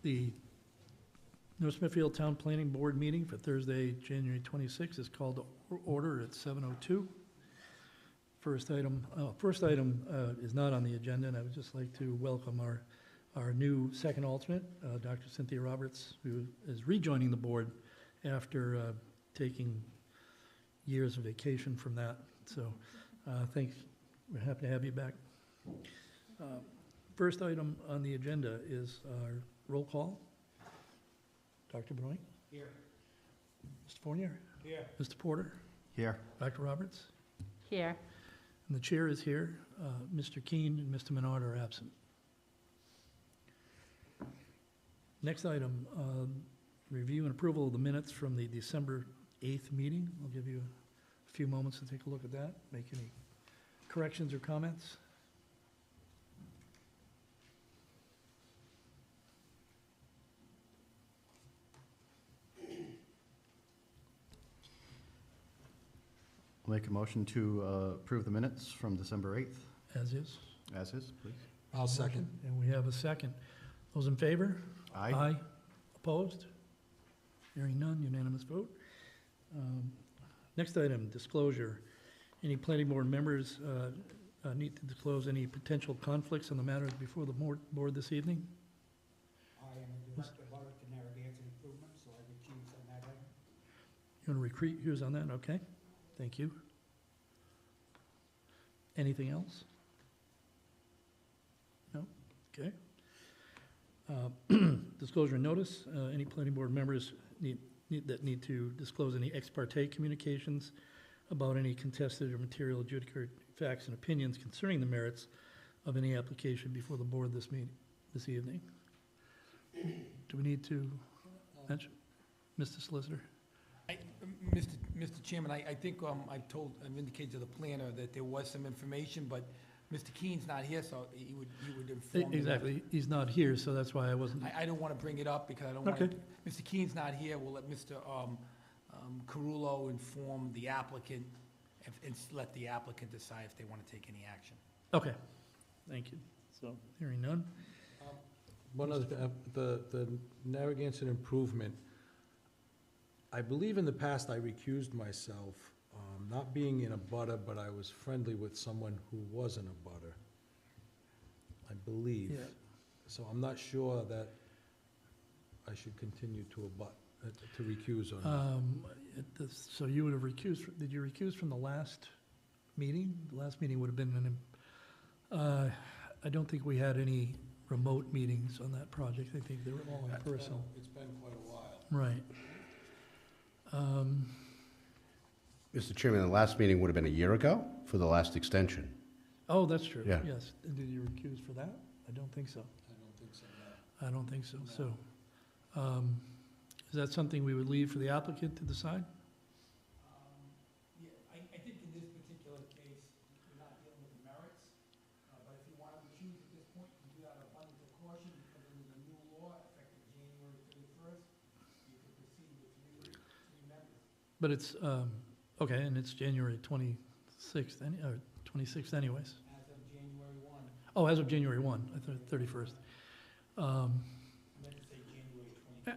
The North Smithfield Town Planning Board meeting for Thursday, January 26th is called to order at 7:02. First item is not on the agenda, and I would just like to welcome our new second alternate, Dr. Cynthia Roberts, who is rejoining the board after taking years of vacation from that. So thanks. We're happy to have you back. First item on the agenda is our roll call. Dr. Benoit? Here. Mr. Fournier? Here. Mr. Porter? Here. Dr. Roberts? Here. And the chair is here. Mr. Keene and Mr. Menard are absent. Next item, review and approval of the minutes from the December 8th meeting. I'll give you a few moments to take a look at that. Make any corrections or comments? I'll make a motion to approve the minutes from December 8th. As is. As is, please. I'll second. And we have a second. Those in favor? Aye. Opposed? Hearing none, unanimous vote. Next item, disclosure. Any planning board members need to disclose any potential conflicts on the matters before the board this evening? I am a director of audit to Narragansett improvement, so I recuse on that item. You want to recuse on that? Okay, thank you. Anything else? No? Okay. Disclosure and notice. Any planning board members need to disclose any ex parte communications about any contested or material adjudicatory facts and opinions concerning the merits of any application before the board this evening. Do we need to mention? Mr. Solicitor? Mr. Chairman, I think I've indicated to the planner that there was some information, but Mr. Keene's not here, so he would inform me. Exactly, he's not here, so that's why I wasn't. I don't want to bring it up because I don't want to. Okay. Mr. Keene's not here, we'll let Mr. Carullo inform the applicant and let the applicant decide if they want to take any action. Okay, thank you. So, hearing none. One other thing, the Narragansett improvement, I believe in the past I recused myself, not being in a butter, but I was friendly with someone who wasn't a butter, I believe. Yeah. So I'm not sure that I should continue to recuse or not. So you would have recused, did you recuse from the last meeting? The last meeting would have been I don't think we had any remote meetings on that project. I think they were all in person. It's been quite a while. Right. Mr. Chairman, the last meeting would have been a year ago for the last extension. Oh, that's true. Yeah. Yes. And did you recuse for that? I don't think so. I don't think so, no. I don't think so. So, is that something we would leave for the applicant to decide? Yeah, I think in this particular case, we're not dealing with the merits, but if you want to recuse at this point, you do that out of abundance of caution, because under the new law, effective January 31st, you can proceed with three members. But it's, okay, and it's January 26th, or 26th anyways. As of January 1. Oh, as of January 1, I thought 31st. I meant to say January 23.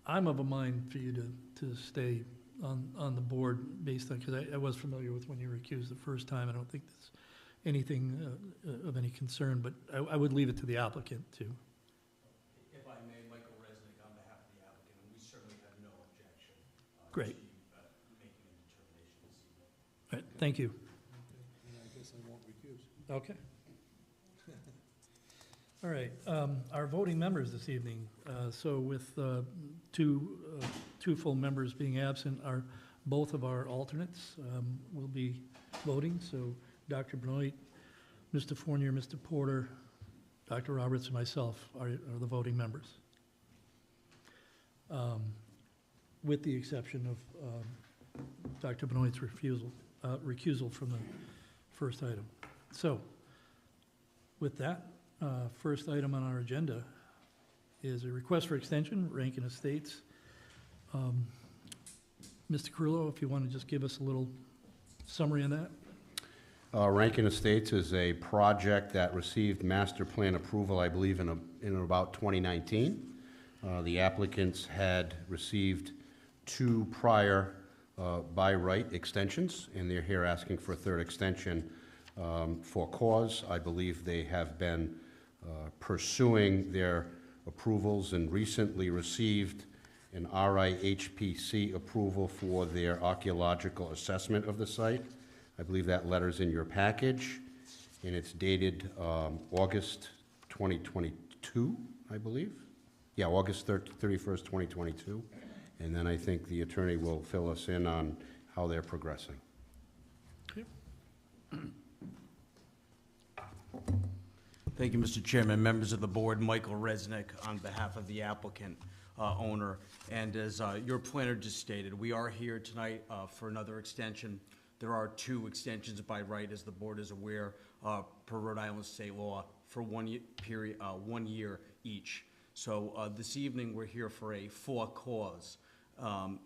I'm of a mind for you to stay on the board based on, because I was familiar with when you recused the first time. I don't think there's anything of any concern, but I would leave it to the applicant to. If I may, Michael Resnick on behalf of the applicant, and we certainly have no objection. Great. To making a determination this evening. All right, thank you. Okay, then I guess I won't recuse. Okay. All right, our voting members this evening. So with two full members being absent, both of our alternates will be voting. So Dr. Benoit, Mr. Fournier, Mr. Porter, Dr. Roberts, and myself are the voting members, with the exception of Dr. Benoit's recusal from the first item. So with that, first item on our agenda is a request for extension, Rankin Estates. Mr. Carullo, if you want to just give us a little summary on that. Rankin Estates is a project that received master plan approval, I believe, in about 2019. The applicants had received 2 prior by right extensions, and they're here asking for a 3rd extension for cause. I believe they have been pursuing their approvals and recently received an RIHPC approval for their archaeological assessment of the site. I believe that letter's in your package, and it's dated August 2022, I believe. Yeah, August 31st, 2022. And then I think the attorney will fill us in on how they're progressing. Thank you, Mr. Chairman, members of the board, Michael Resnick on behalf of the applicant owner. And as your planner just stated, we are here tonight for another extension. There are 2 extensions by right, as the board is aware, per Rhode Island state law for 1 year each. So this evening, we're here for a for cause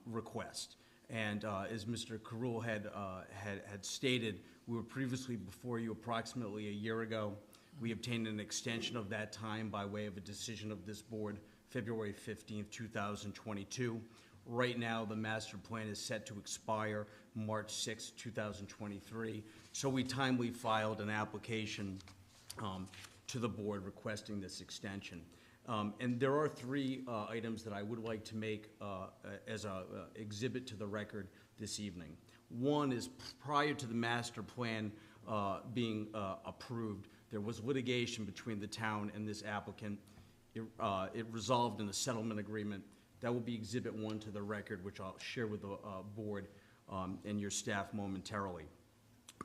request. And as Mr. Carrul had stated, we were previously before you approximately a year ago. We obtained an extension of that time by way of a decision of this board, February 15th, 2022. Right now, the master plan is set to expire March 6th, 2023. So we timely filed an application to the board requesting this extension. And there are 3 items that I would like to make as an exhibit to the record this evening. One is prior to the master plan being approved, there was litigation between the town and this applicant. It resolved in a settlement agreement. That will be exhibit 1 to the record, which I'll share with the board and your staff momentarily.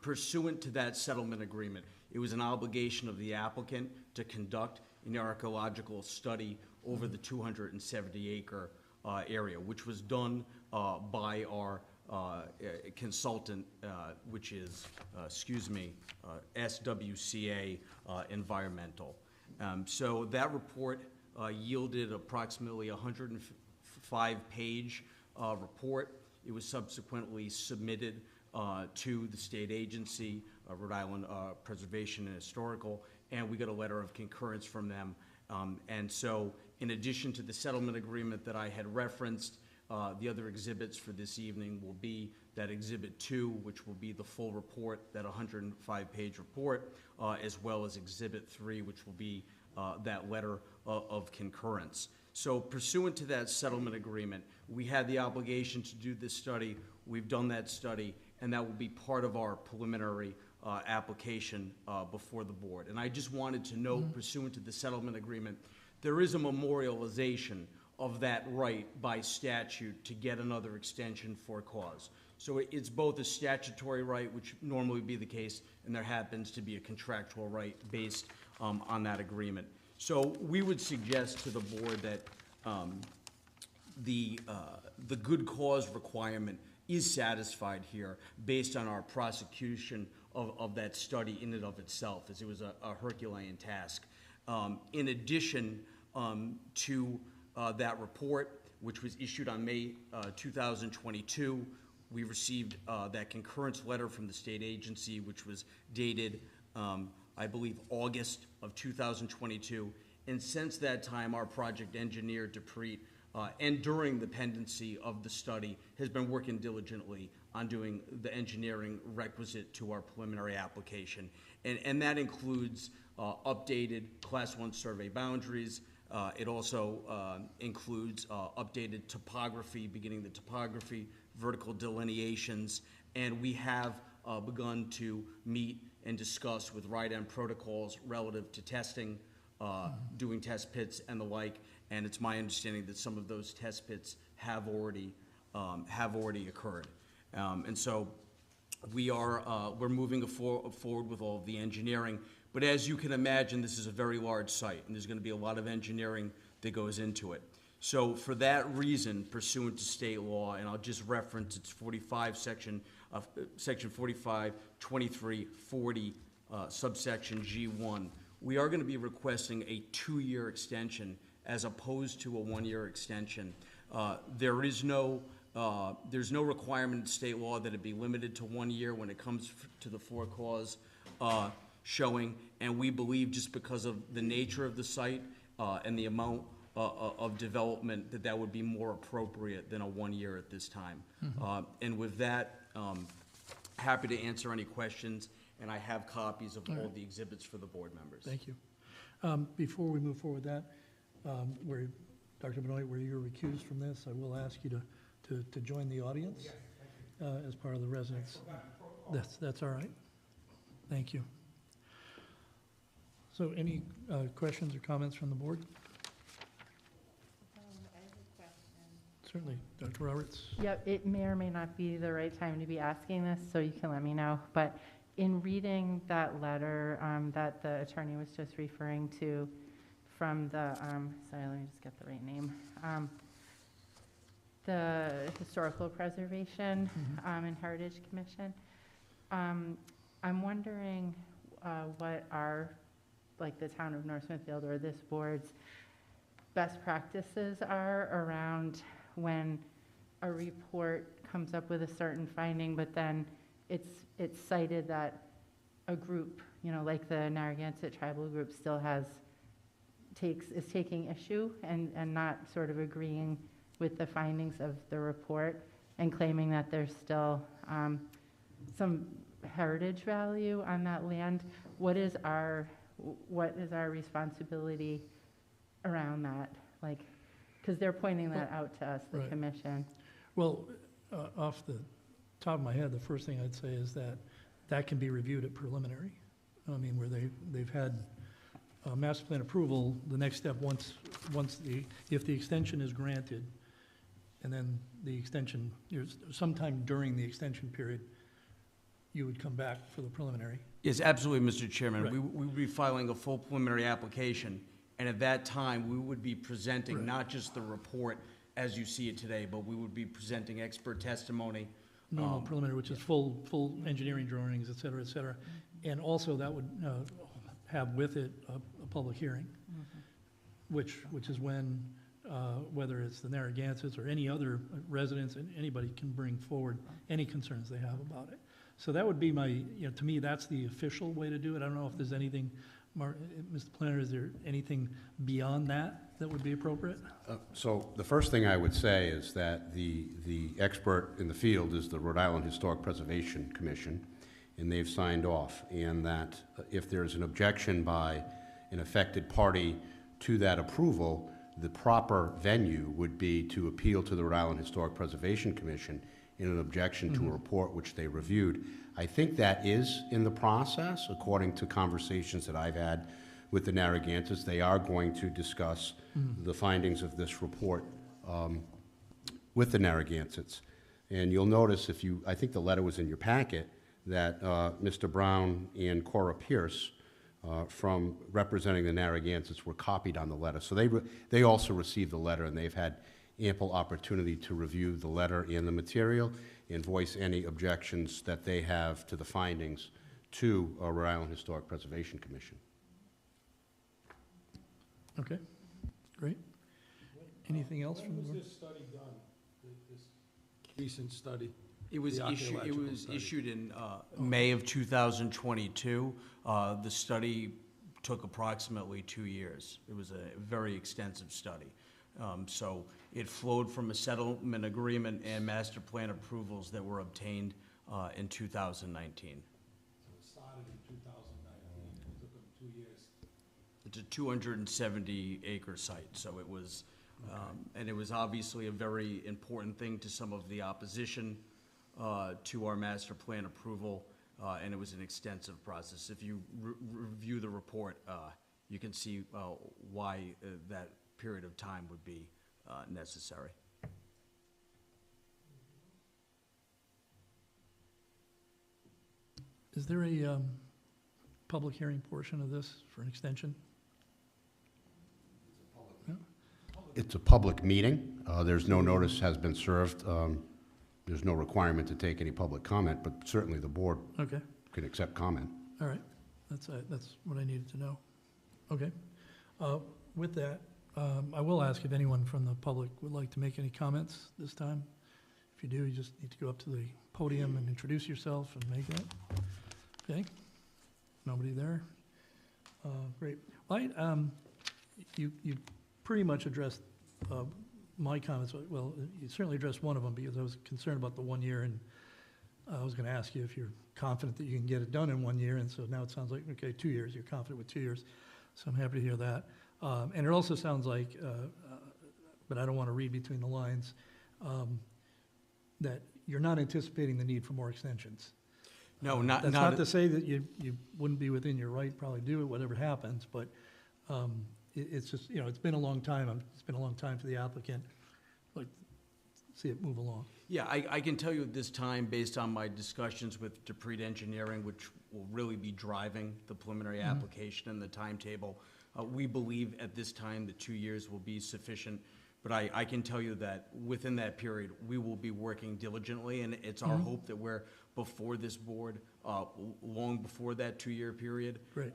Pursuant to that settlement agreement, it was an obligation of the applicant to conduct an archaeological study over the 270-acre area, which was done by our consultant, which is, SWCA Environmental. So that report yielded approximately a 105-page report. It was subsequently submitted to the state agency, Rhode Island Preservation and Historical, and we got a letter of concurrence from them. And so in addition to the settlement agreement that I had referenced, the other exhibits for this evening will be that Exhibit 2, which will be the full report, that 105-page report, as well as Exhibit 3, which will be that letter of concurrence. So pursuant to that settlement agreement, we had the obligation to do this study. We've done that study, and that will be part of our preliminary application before the board. And I just wanted to note, pursuant to the settlement agreement, there is a memorialization of that right by statute to get another extension for cause. So it's both a statutory right, which normally would be the case, and there happens to be a contractual right based on that agreement. So we would suggest to the board that the good cause requirement is satisfied here based on our prosecution of that study in and of itself, as it was a Herculean task. In addition to that report, which was issued on May 2022, we received that concurrence letter from the state agency, which was dated, I believe, August of 2022. And since that time, our project engineer, DiPrete, and during the pendency of the study, has been working diligently on doing the engineering requisite to our preliminary application. And that includes updated Class 1 survey boundaries. It also includes updated topography, beginning the topography, vertical delineations, and we have begun to meet and discuss with RIDEM protocols relative to testing, doing test pits and the like, and it's my understanding that some of those test pits have already occurred. And so we're moving forward with all of the engineering. But as you can imagine, this is a very large site, and there's going to be a lot of engineering that goes into it. So for that reason, pursuant to state law, and I'll just reference it's 45 section 45, 23, 40, subsection G1, we are going to be requesting a 2-year extension as opposed to a 1-year extension. There is no there's no requirement in state law that it be limited to 1 year when it comes to the for-cause showing, and we believe just because of the nature of the site and the amount of development that would be more appropriate than a 1 year at this time. And with that, happy to answer any questions, and I have copies of all the exhibits for the board members. Thank you. Before we move forward with that, where, Dr. Benoit, where you're recused from this, I will ask you to join the audience as part of the residents. That's all right. Thank you. So any questions or comments from the board? I have a question. Certainly. Dr. Roberts? Yep, it may or may not be the right time to be asking this, so you can let me know. But in reading that letter that the attorney was just referring to from the, sorry, let me just get the right name. The Historical Preservation and Heritage Commission. I'm wondering what our, like the town of North Smithfield or this board's best practices are around when a report comes up with a certain finding, but then it's cited that a group, you know, like the Narragansett tribal group still is taking issue and not sort of agreeing with the findings of the report and claiming that there's still some heritage value on that land. What is our responsibility around that? Like, because they're pointing that out to us, the Right. commission. Well, off the top of my head, the first thing I'd say is that can be reviewed at preliminary. I mean, where they've had master plan approval, the next step, if the extension is granted, and then the extension, sometime during the extension period, you would come back for the preliminary. Yes, absolutely, Mr. Chairman. Right. We would be filing a full preliminary application, and at that time, we would be presenting Right. not just the report as you see it today, but we would be presenting expert testimony. Normal preliminary, which is full engineering drawings, et cetera, and also that would have with it a public hearing, which is when, whether it's the Narragansetts or any other residents, and anybody can bring forward any concerns they have about it. So that would be to me, that's the official way to do it. I don't know if there's anything, Mr. Planner, is there anything beyond that would be appropriate? So the first thing I would say is that the expert in the field is the Rhode Island Historic Preservation Commission, and they've signed off, and that if there's an objection by an affected party to that approval, the proper venue would be to appeal to the Rhode Island Historic Preservation Commission in an objection to a report which they reviewed. I think that is in the process, according to conversations that I've had with the Narragansetts. They are going to discuss the findings of this report with the Narragansetts. And you'll notice I think the letter was in your packet, that Mr. Brown and Cora Pierce from representing the Narragansetts were copied on the letter. So they also received the letter, and they've had ample opportunity to review the letter and the material and voice any objections that they have to the findings to Rhode Island Historic Preservation Commission. Okay, great. Anything else from the When board? was this study done, this recent study? It was The archaeological study. issued in May of 2022. The study took approximately 2 years. It was a very extensive study. So it flowed from a settlement agreement and master plan approvals that were obtained in 2019. So it started in 2019, it took them 2 years. It's a 270-acre site, so it was, and it was obviously a very important thing to some of the opposition to our master plan approval, and it was an extensive process. If you review the report, you can see why that period of time would be necessary. Is there a public hearing portion of this for an extension? It's a public meeting. There's no notice has been served. There's no requirement to take any public comment, but certainly the board Okay, can accept comment. all right. That's what I needed to know. Okay. With that, I will ask if anyone from the public would like to make any comments this time. If you do, you just need to go up to the podium and introduce yourself and make that. Okay? Nobody there? Great. You pretty much addressed my comments. Well, you certainly addressed one of them because I was concerned about the 1 year, and I was going to ask you if you're confident that you can get it done in 1 year, and so now it sounds like, okay, 2 years, you're confident with 2 years. So I'm happy to hear that. And it also sounds like, but I don't want to read between the lines, that you're not anticipating the need for more extensions. No, not, That's not, not to say that you wouldn't be within your right, probably do it, whatever happens, but it's just, it's been a long time. It's been a long time for the applicant. Like, see it move along. yeah, I can tell you at this time, based on my discussions with DiPrete Engineering, which will really be driving the preliminary application and the timetable, we believe at this time that 2 years will be sufficient. But I can tell you that within that period, we will be working diligently, and it's our hope that we're before this board, long before that 2-year period. Great.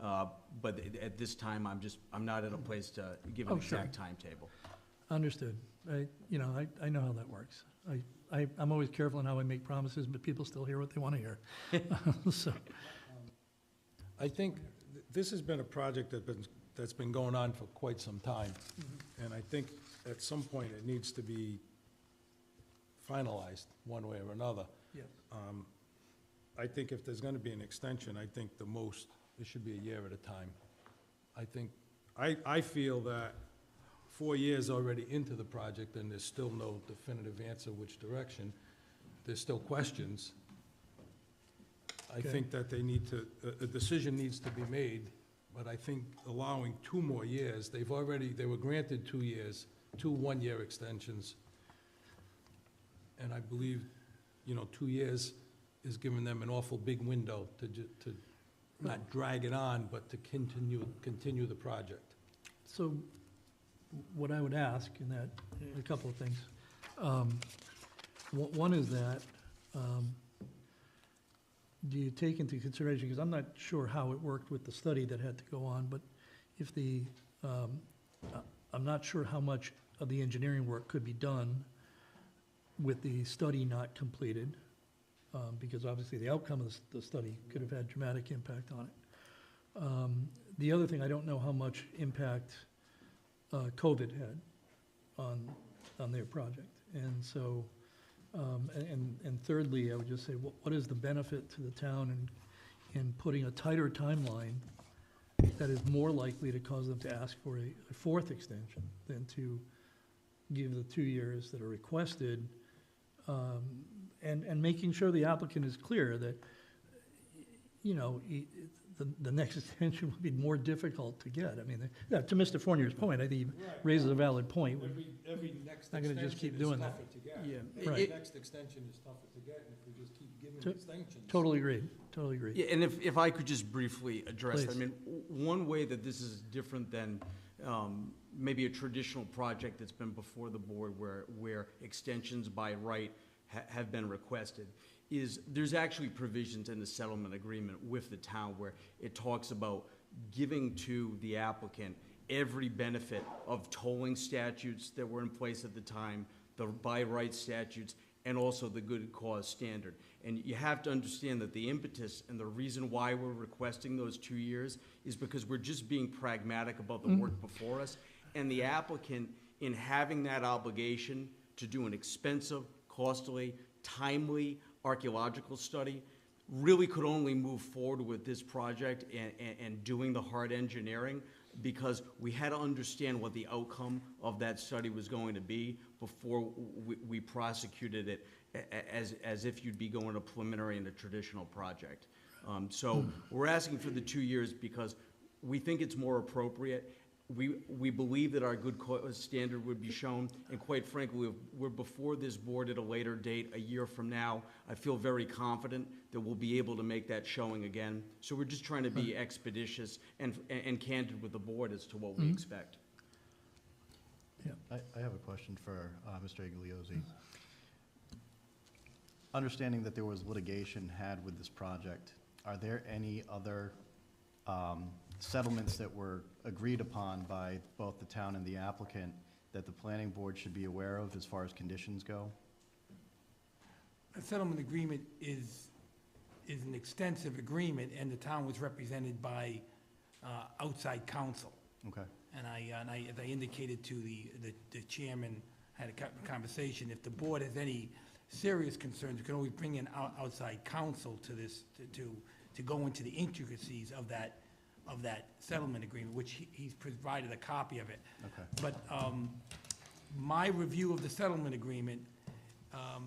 But at this time, I'm not at a place to give an Oh, sure. exact timetable. Understood. I know how that works. I'm always careful in how I make promises, but people still hear what they want to hear. So, I think this has been a project that's been going on for quite some time. And I think at some point it needs to be finalized one way or another. yes. I think if there's gonna be an extension, I think the most, it should be a year at a time. I feel that 4 years already into the project and there's still no definitive answer which direction, there's still questions. I Okay. think that a decision needs to be made, but I think allowing 2 more years, they were granted 2 years, 2 one-year extensions. And I believe, 2 years is giving them an awful big window to not drag it on, but to continue the project. So what I would ask in that, a couple of things. One is that, do you take into consideration, because I'm not sure how it worked with the study that had to go on, but if I'm not sure how much of the engineering work could be done with the study not completed, because obviously the outcome of the study could have had dramatic impact on it. The other thing, I don't know how much impact COVID had on their project. And so, and thirdly, I would just say, what is the benefit to the town in putting a tighter timeline that is more likely to cause them to ask for a fourth extension than to give the 2 years that are requested, and making sure the applicant is clear that, the next extension will be more difficult to get. I mean, to Mr. Fournier's point, I think he raises a valid point. Every next Not gonna just keep extension is doing that. tougher to get. Yeah. Right. Next extension is tougher to get, and if we just keep giving To- extensions. Totally agreed, totally agreed. Yeah, and if I could just briefly address that. I Please. mean, one way that this is different than maybe a traditional project that's been before the board where extensions by right have been requested is there's actually provisions in the settlement agreement with the town where it talks about giving to the applicant every benefit of tolling statutes that were in place at the time, the by right statutes, and also the good cause standard. And you have to understand that the impetus and the reason why we're requesting those 2 years is because we're just being pragmatic about the work before us. And the applicant, in having that obligation to do an expensive, costly, timely archaeological study, really could only move forward with this project and doing the hard engineering because we had to understand what the outcome of that study was going to be before we prosecuted it as if you'd be going to preliminary in a traditional project. So we're asking for the 2 years because we think it's more appropriate. We believe that our good cause standard would be shown, and quite frankly, we're before this board at a later date, a year from now. I feel very confident that we'll be able to make that showing again. So we're just trying to be expeditious and candid with the board as to what we expect. I have a question for Mr. Igliozzi. Understanding that there was litigation had with this project, are there any other settlements that were agreed upon by both the town and the applicant that the planning board should be aware of as far as conditions go? a settlement agreement is an extensive agreement, and the town was represented by outside counsel. Okay. And as I indicated to the chairman, had a conversation, if the board has any serious concerns, you can always bring in outside counsel to this, to go into the intricacies of that settlement agreement, which he's provided a copy of it. Okay. But my review of the settlement agreement, I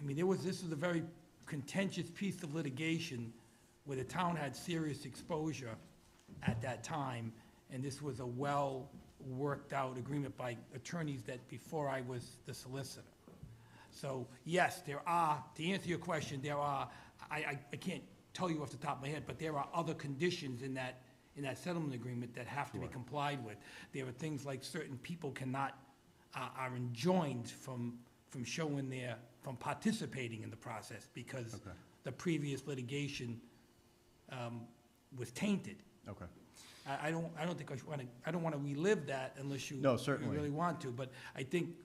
mean, this was a very contentious piece of litigation where the town had serious exposure at that time, and this was a well-worked-out agreement by attorneys that before I was the solicitor. So, yes, there are, to answer your question, there are, I can't tell you off the top of my head, but there are other conditions in that settlement agreement that have to be complied with. There are things like certain people cannot, are enjoined from from participating in the process because Okay. the previous litigation was tainted. Okay. I don't think I don't want to relive that unless you No, certainly. really want to, but I think,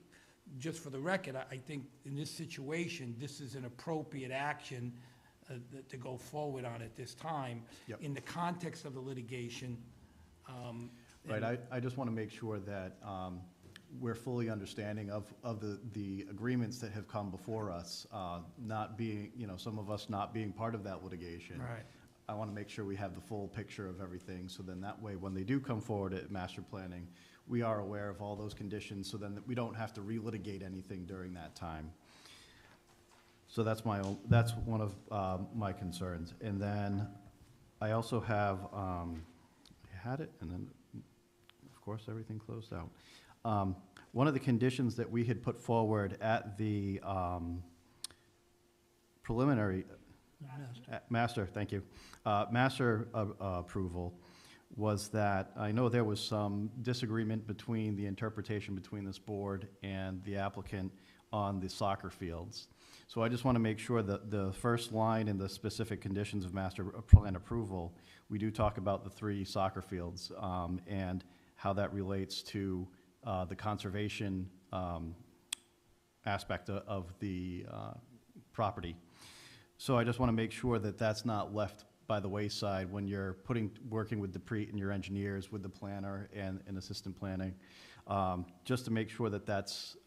just for the record, I think in this situation, this is an appropriate action to go forward on at this time. Yep. In the context of the litigation. Right, and- I just want to make sure that we're fully understanding of the agreements that have come before us, not being, some of us not being part of that litigation. Right. I want to make sure we have the full picture of everything, so then that way, when they do come forward at master planning, we are aware of all those conditions, so then that we don't have to relitigate anything during that time. So that's that's one of my concerns. And then I also have, had it, and then, of course, everything closed out. One of the conditions that we had put forward at the preliminary, master, thank you, master approval, was that, I know there was some disagreement between the interpretation between this board and the applicant on the soccer fields. So I just want to make sure that the first line in the specific conditions of master plan approval, we do talk about the 3 soccer fields, and how that relates to the conservation aspect of the property. So I just want to make sure that that's not left by the wayside when you're working with DiPrete and your engineers, with the planner and assistant planning, just to make sure that that's,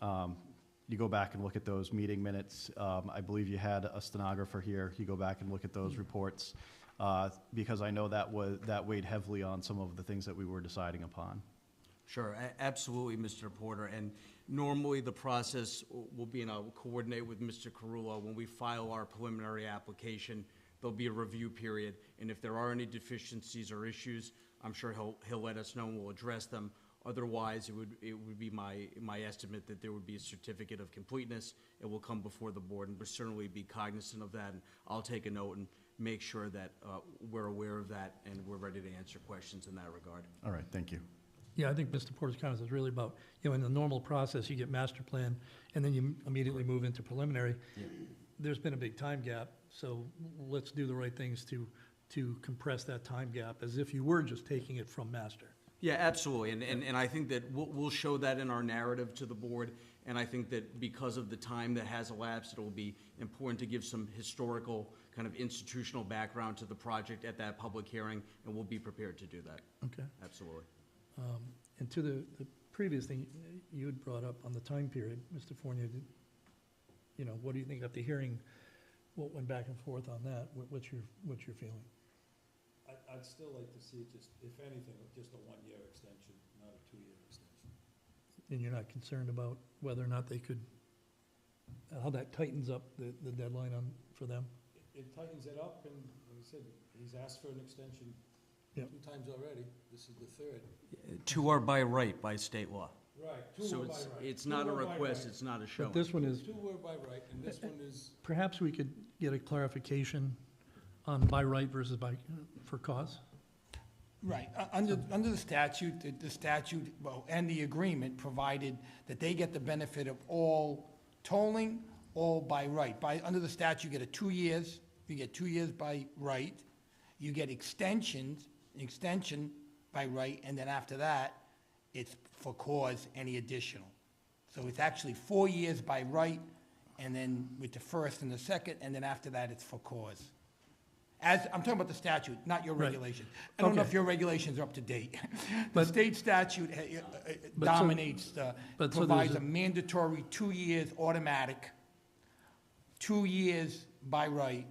you go back and look at those meeting minutes. I believe you had a stenographer here. You go back and look at those reports, because I know that weighed heavily on some of the things that we were deciding upon. Sure, absolutely, Mr. Porter. And normally, the process will be, and I'll coordinate with Mr. Carullo, when we file our preliminary application, there'll be a review period, and if there are any deficiencies or issues, I'm sure he'll let us know and we'll address them. Otherwise, it would be my estimate that there would be a certificate of completeness. It will come before the board, and we'll certainly be cognizant of that. And I'll take a note and make sure that we're aware of that and we're ready to answer questions in that regard. All right, thank you. Yeah, I think Mr. Porter's comment is really about, in the normal process, you get master plan, and then you immediately move into preliminary. Yeah. There's been a big time gap, so let's do the right things to compress that time gap, as if you were just taking it from master. Yeah, absolutely, and I think that we'll show that in our narrative to the board, and I think that because of the time that has elapsed, it'll be important to give some historical, kind of institutional background to the project at that public hearing, and we'll be prepared to do that. Okay. Absolutely. And to the previous thing you had brought up on the time period, Mr. Fournier, what do you think after hearing what went back and forth on that? What's your feeling? I'd still like to see, just, if anything, just a 1-year extension, not a 2-year extension. And you're not concerned about whether or not they could, how that tightens up the deadline for them? It tightens it up, and like I said, he's asked for an extension Yep. 2 times already. This is the 3rd. 2 are by right, by state law. Right, 2 So were by right. it's 2 not a were by request, right. it's not a But showing. this one is, 2 were by right, and this one is, perhaps we could get a clarification on by right versus for cause? Right, under the statute, and the agreement provided that they get the benefit of all tolling, all by right. Under the statute, you get 2 years, you get 2 years by right, you get extension by right, and then after that, it's for cause any additional. So it's actually 4 years by right and then with the first and the second, and then after that, it's for cause. As, I'm talking about the statute, not your Right. regulation. I don't know if Okay. your regulations are up to date. The But- state statute But so- dominates, but so provides there's a mandatory 2 years automatic, 2 years by right,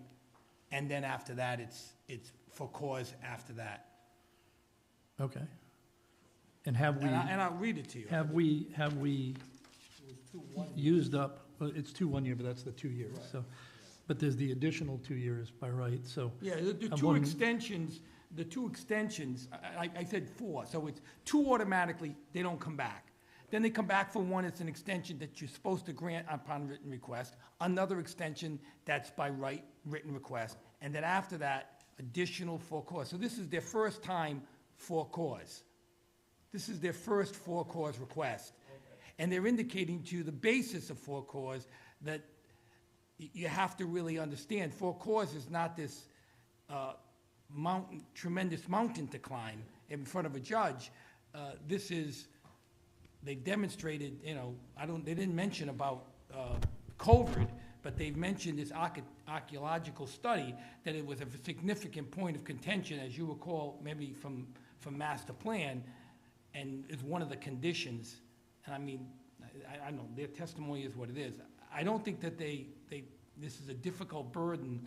and then after that, it's for cause after that. Okay. And have we, And I'll read it to you. have we used up, well, it's 2 1 year, but that's the 2 years, so. But there's the additional 2 years by right, so. Yeah, the I'm two wondering- extensions, I said 4, so it's 2 automatically, they don't come back. Then they come back for one, it's an extension that you're supposed to grant upon written request, another extension that's by right, written request, and then after that, additional for cause. So this is their first time for cause. This is their first for cause request. And they're indicating to you the basis of for cause that you have to really understand. For cause is not this tremendous mountain to climb in front of a judge. This is, they demonstrated, they didn't mention about COVID, but they've mentioned this archaeological study, that it was a significant point of contention, as you recall, maybe from master plan, and is one of the conditions. And I mean, I know their testimony is what it is. I don't think that this is a difficult burden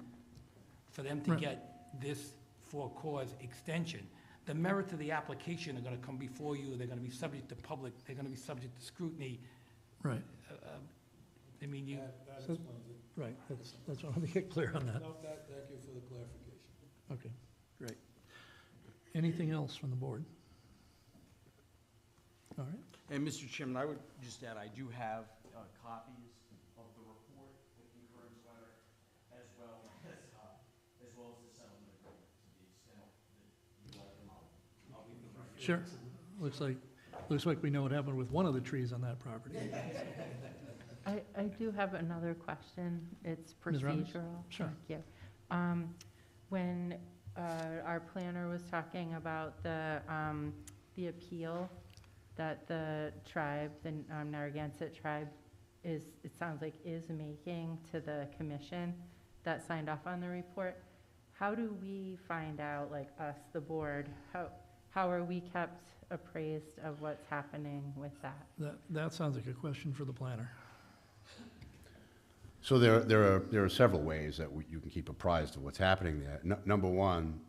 for them to Right. get this for cause extension. The merits of the application are gonna come before you, they're gonna be subject to they're gonna be subject to scrutiny. Right, I mean, you, That So- explains it. right, that's what I want to get clear on that. No, thank you for the clarification. Okay, great. Anything else from the board? All right, And Mr. Chairman, I would just add, I do have copies of the report, the concurrence letter, as well as the settlement agreement, to the extent that you like them out. I'll leave them right here. sure. Looks like we know what happened with one of the trees on that property. I do have another question. It's Ms. Roberts? procedural. Sure. Thank you. When our planner was talking about the appeal that the tribe, the Narragansett tribe, it sounds like is making to the commission that signed off on the report, how do we find out, like us, the board, how are we kept appraised of what's happening with that? That sounds like a question for the planner. So there are several ways that you can keep apprised of what's happening there. Number one,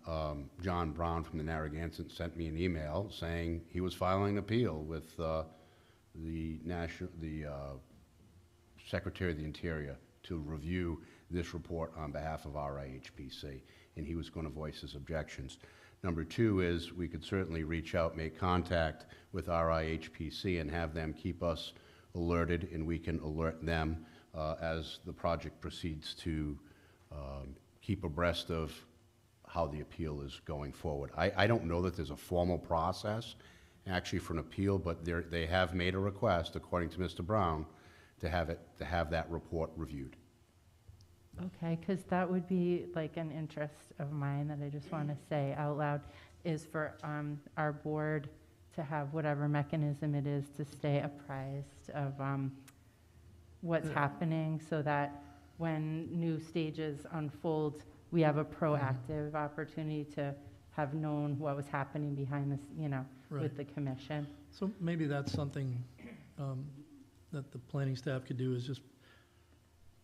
John Brown from the Narragansett sent me an email saying he was filing an appeal with the Secretary of the Interior to review this report on behalf of RIHPC, and he was going to voice his objections. Number two is we could certainly reach out, make contact with RIHPC and have them keep us alerted, and we can alert them as the project proceeds to keep abreast of how the appeal is going forward. I don't know that there's a formal process actually for an appeal, but they have made a request, according to Mr. Brown, to have that report reviewed. Okay, because that would be like an interest of mine that I just want to say out loud, is for our board to have whatever mechanism it is to stay apprised of what's happening, so that when new stages unfold, we have a proactive opportunity to have known what was happening behind this, Right. with the commission. So maybe that's something that the planning staff could do, is just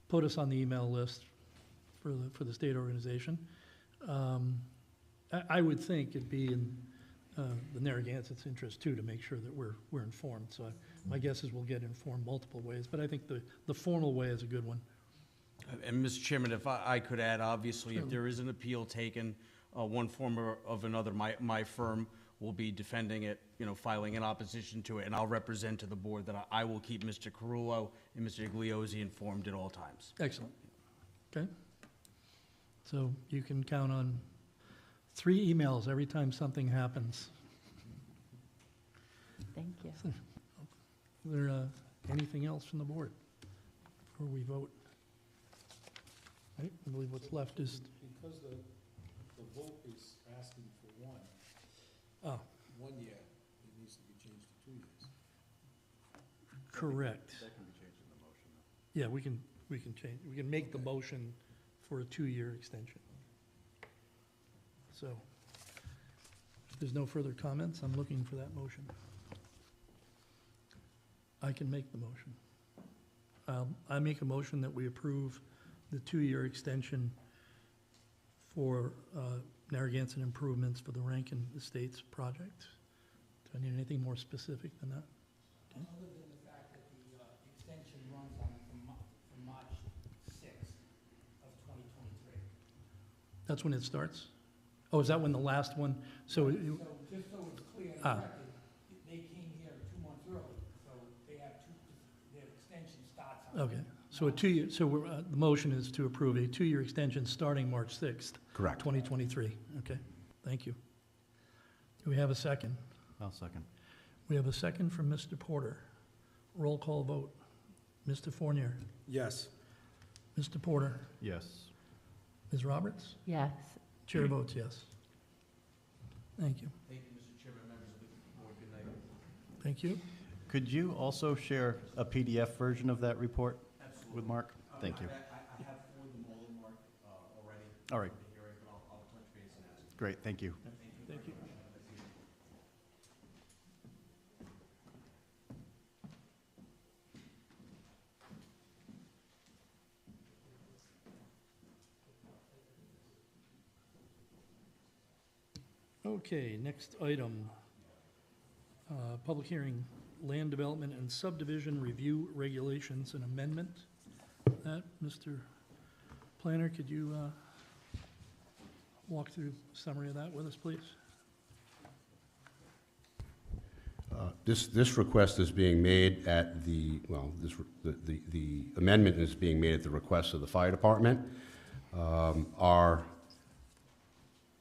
put us on the email list for the state organization. I would think it'd be in the Narragansett's interest too, to make sure that we're informed. So my guess is we'll get informed multiple ways, but I think the formal way is a good one. And Mr. Chairman, if I could add, obviously, if Sure. there is an appeal taken, one form or of another, my firm will be defending it, filing an opposition to it, and I'll represent to the board that I will keep Mr. Carullo and Mr. Igliozzi informed at all times. Excellent. Okay. So you can count on 3 emails every time something happens. Thank you. Is there anything else from the board before we vote? Right, I believe what's left is, Because the vote is asking for one, oh, 1 year, it needs to be changed to 2 years. correct. That can be changed in the motion. Yeah, we can, we can change, we can make the motion for a 2-year extension. So, if there's no further comments, I'm looking for that motion. I can make the motion. I make a motion that we approve the 2-year extension for Narragansett improvements for the Rankin Estates project. Do I need anything more specific than that? Other than the fact that the extension runs on from March 6th of 2023. That's when it starts? Oh, is that when the last one, so, So just so it's clear and Ah. corrected, they came here 2 months early, so they have their extension starts on. okay, so a 2-year, so we're, the motion is to approve a 2-year extension starting March 6th, Correct. 2023. Okay, thank you. Do we have a second? I'll second. We have a second from Mr. Porter. Roll call vote. Mr. Fournier, Yes. Mr. Porter, Yes. Ms. Roberts? Yes. Chair votes yes. Thank you. Thank you, Mr. Chairman, members of the board, good night. Thank you. Could you also share a PDF version of that report with Mark? Thank you. I have forwarded them all in, Mark, already. All right. for the hearing, but I'll touch base and ask. Great, thank you. Thank you. Okay, next item, public hearing, land development and subdivision review regulations and amendment. That, Mr. Planner, could you walk through a summary of that with us, please? This request is being made at the, well, the amendment is being made at the request of the fire department.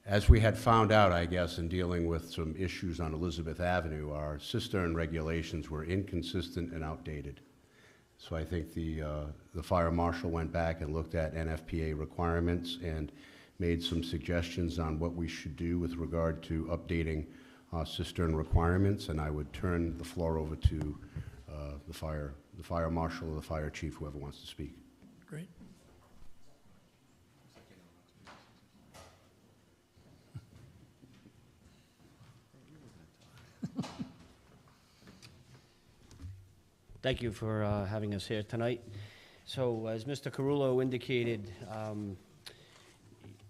As we had found out, I guess, in dealing with some issues on Elizabeth Avenue, our cistern regulations were inconsistent and outdated. So I think the fire marshal went back and looked at NFPA requirements and made some suggestions on what we should do with regard to updating cistern requirements, and I would turn the floor over to the fire marshal or the fire chief, whoever wants to speak. Great. Thank you for having us here tonight. So as Mr. Carullo indicated,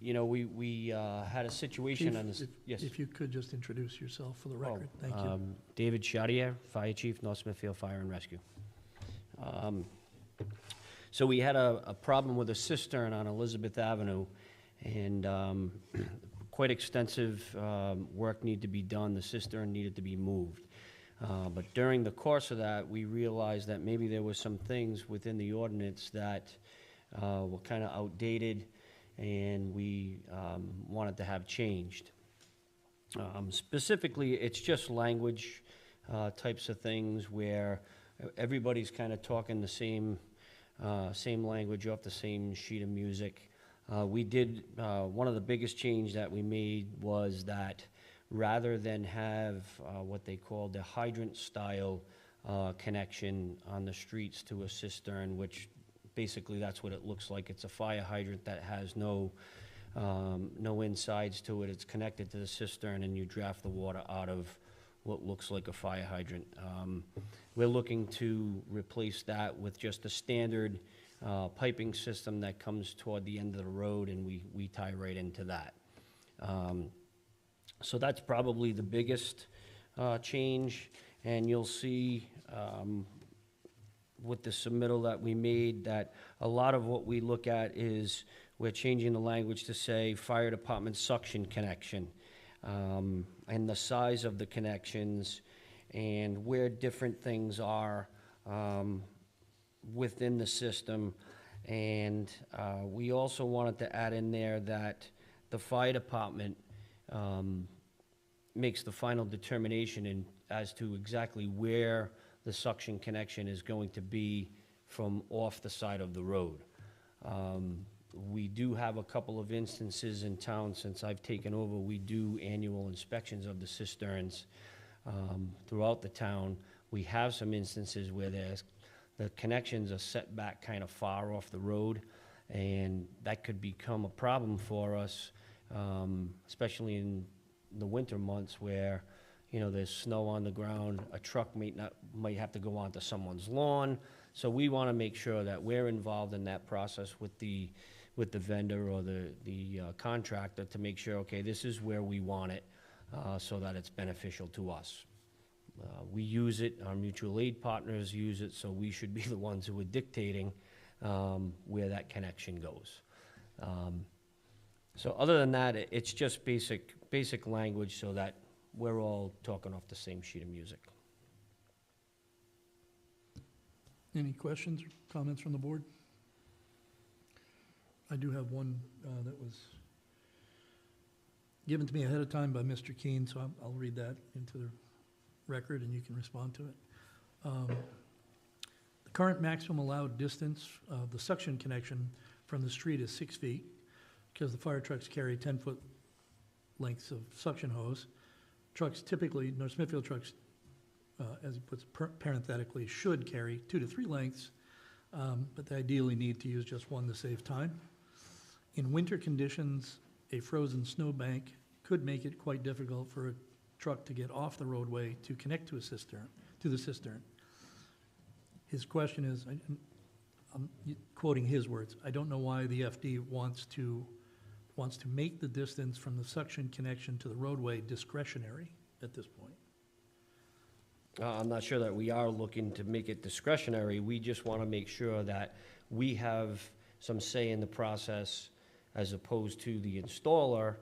you know, we had a situation on this. Chief, Yes. if you could just introduce yourself for the record, thank you. David Chaudier, Fire Chief, North Smithfield Fire and Rescue. So we had a problem with a cistern on Elizabeth Avenue, and quite extensive work needed to be done. The cistern needed to be moved. But during the course of that, we realized that maybe there were some things within the ordinance that were kind of outdated, and we wanted to have changed. Specifically, it's just language types of things where everybody's kind of talking the same language off the same sheet of music. We did, one of the biggest change that we made was that rather than have what they call the hydrant-style connection on the streets to a cistern, which basically that's what it looks like. It's a fire hydrant that has no insides to it. It's connected to the cistern, and you draft the water out of what looks like a fire hydrant. We're looking to replace that with just a standard piping system that comes toward the end of the road, and we tie right into that. So that's probably the biggest change, and you'll see with the submittal that we made that a lot of what we look at is we're changing the language to say fire department suction connection, and the size of the connections and where different things are within the system. And we also wanted to add in there that the fire department makes the final determination as to exactly where the suction connection is going to be from off the side of the road. We do have a couple of instances in town since I've taken over. We do annual inspections of the cisterns throughout the town. We have some instances where the connections are set back kind of far off the road, and that could become a problem for us, especially in the winter months where, you know, there's snow on the ground, a truck might have to go onto someone's lawn. So we want to make sure that we're involved in that process with the vendor or the contractor to make sure, okay, this is where we want it, so that it's beneficial to us. We use it, our mutual aid partners use it, so we should be the ones who are dictating where that connection goes. So other than that, it's just basic language so that we're all talking off the same sheet of music. Any questions or comments from the board? I do have one that was given to me ahead of time by Mr. Keene, so I'll read that into the record and you can respond to it. The current maximum allowed distance of the suction connection from the street is 6 feet because the fire trucks carry 10-foot lengths of suction hose. Trucks typically, North Smithfield trucks, as he puts parenthetically, should carry 2 to 3 lengths, but they ideally need to use just one to save time. In winter conditions, a frozen snowbank could make it quite difficult for a truck to get off the roadway to connect to the cistern. His question is, I'm quoting his words, I don't know why the FD wants to make the distance from the suction connection to the roadway discretionary at this point. I'm not sure that we are looking to make it discretionary. We just want to make sure that we have some say in the process as opposed to the installer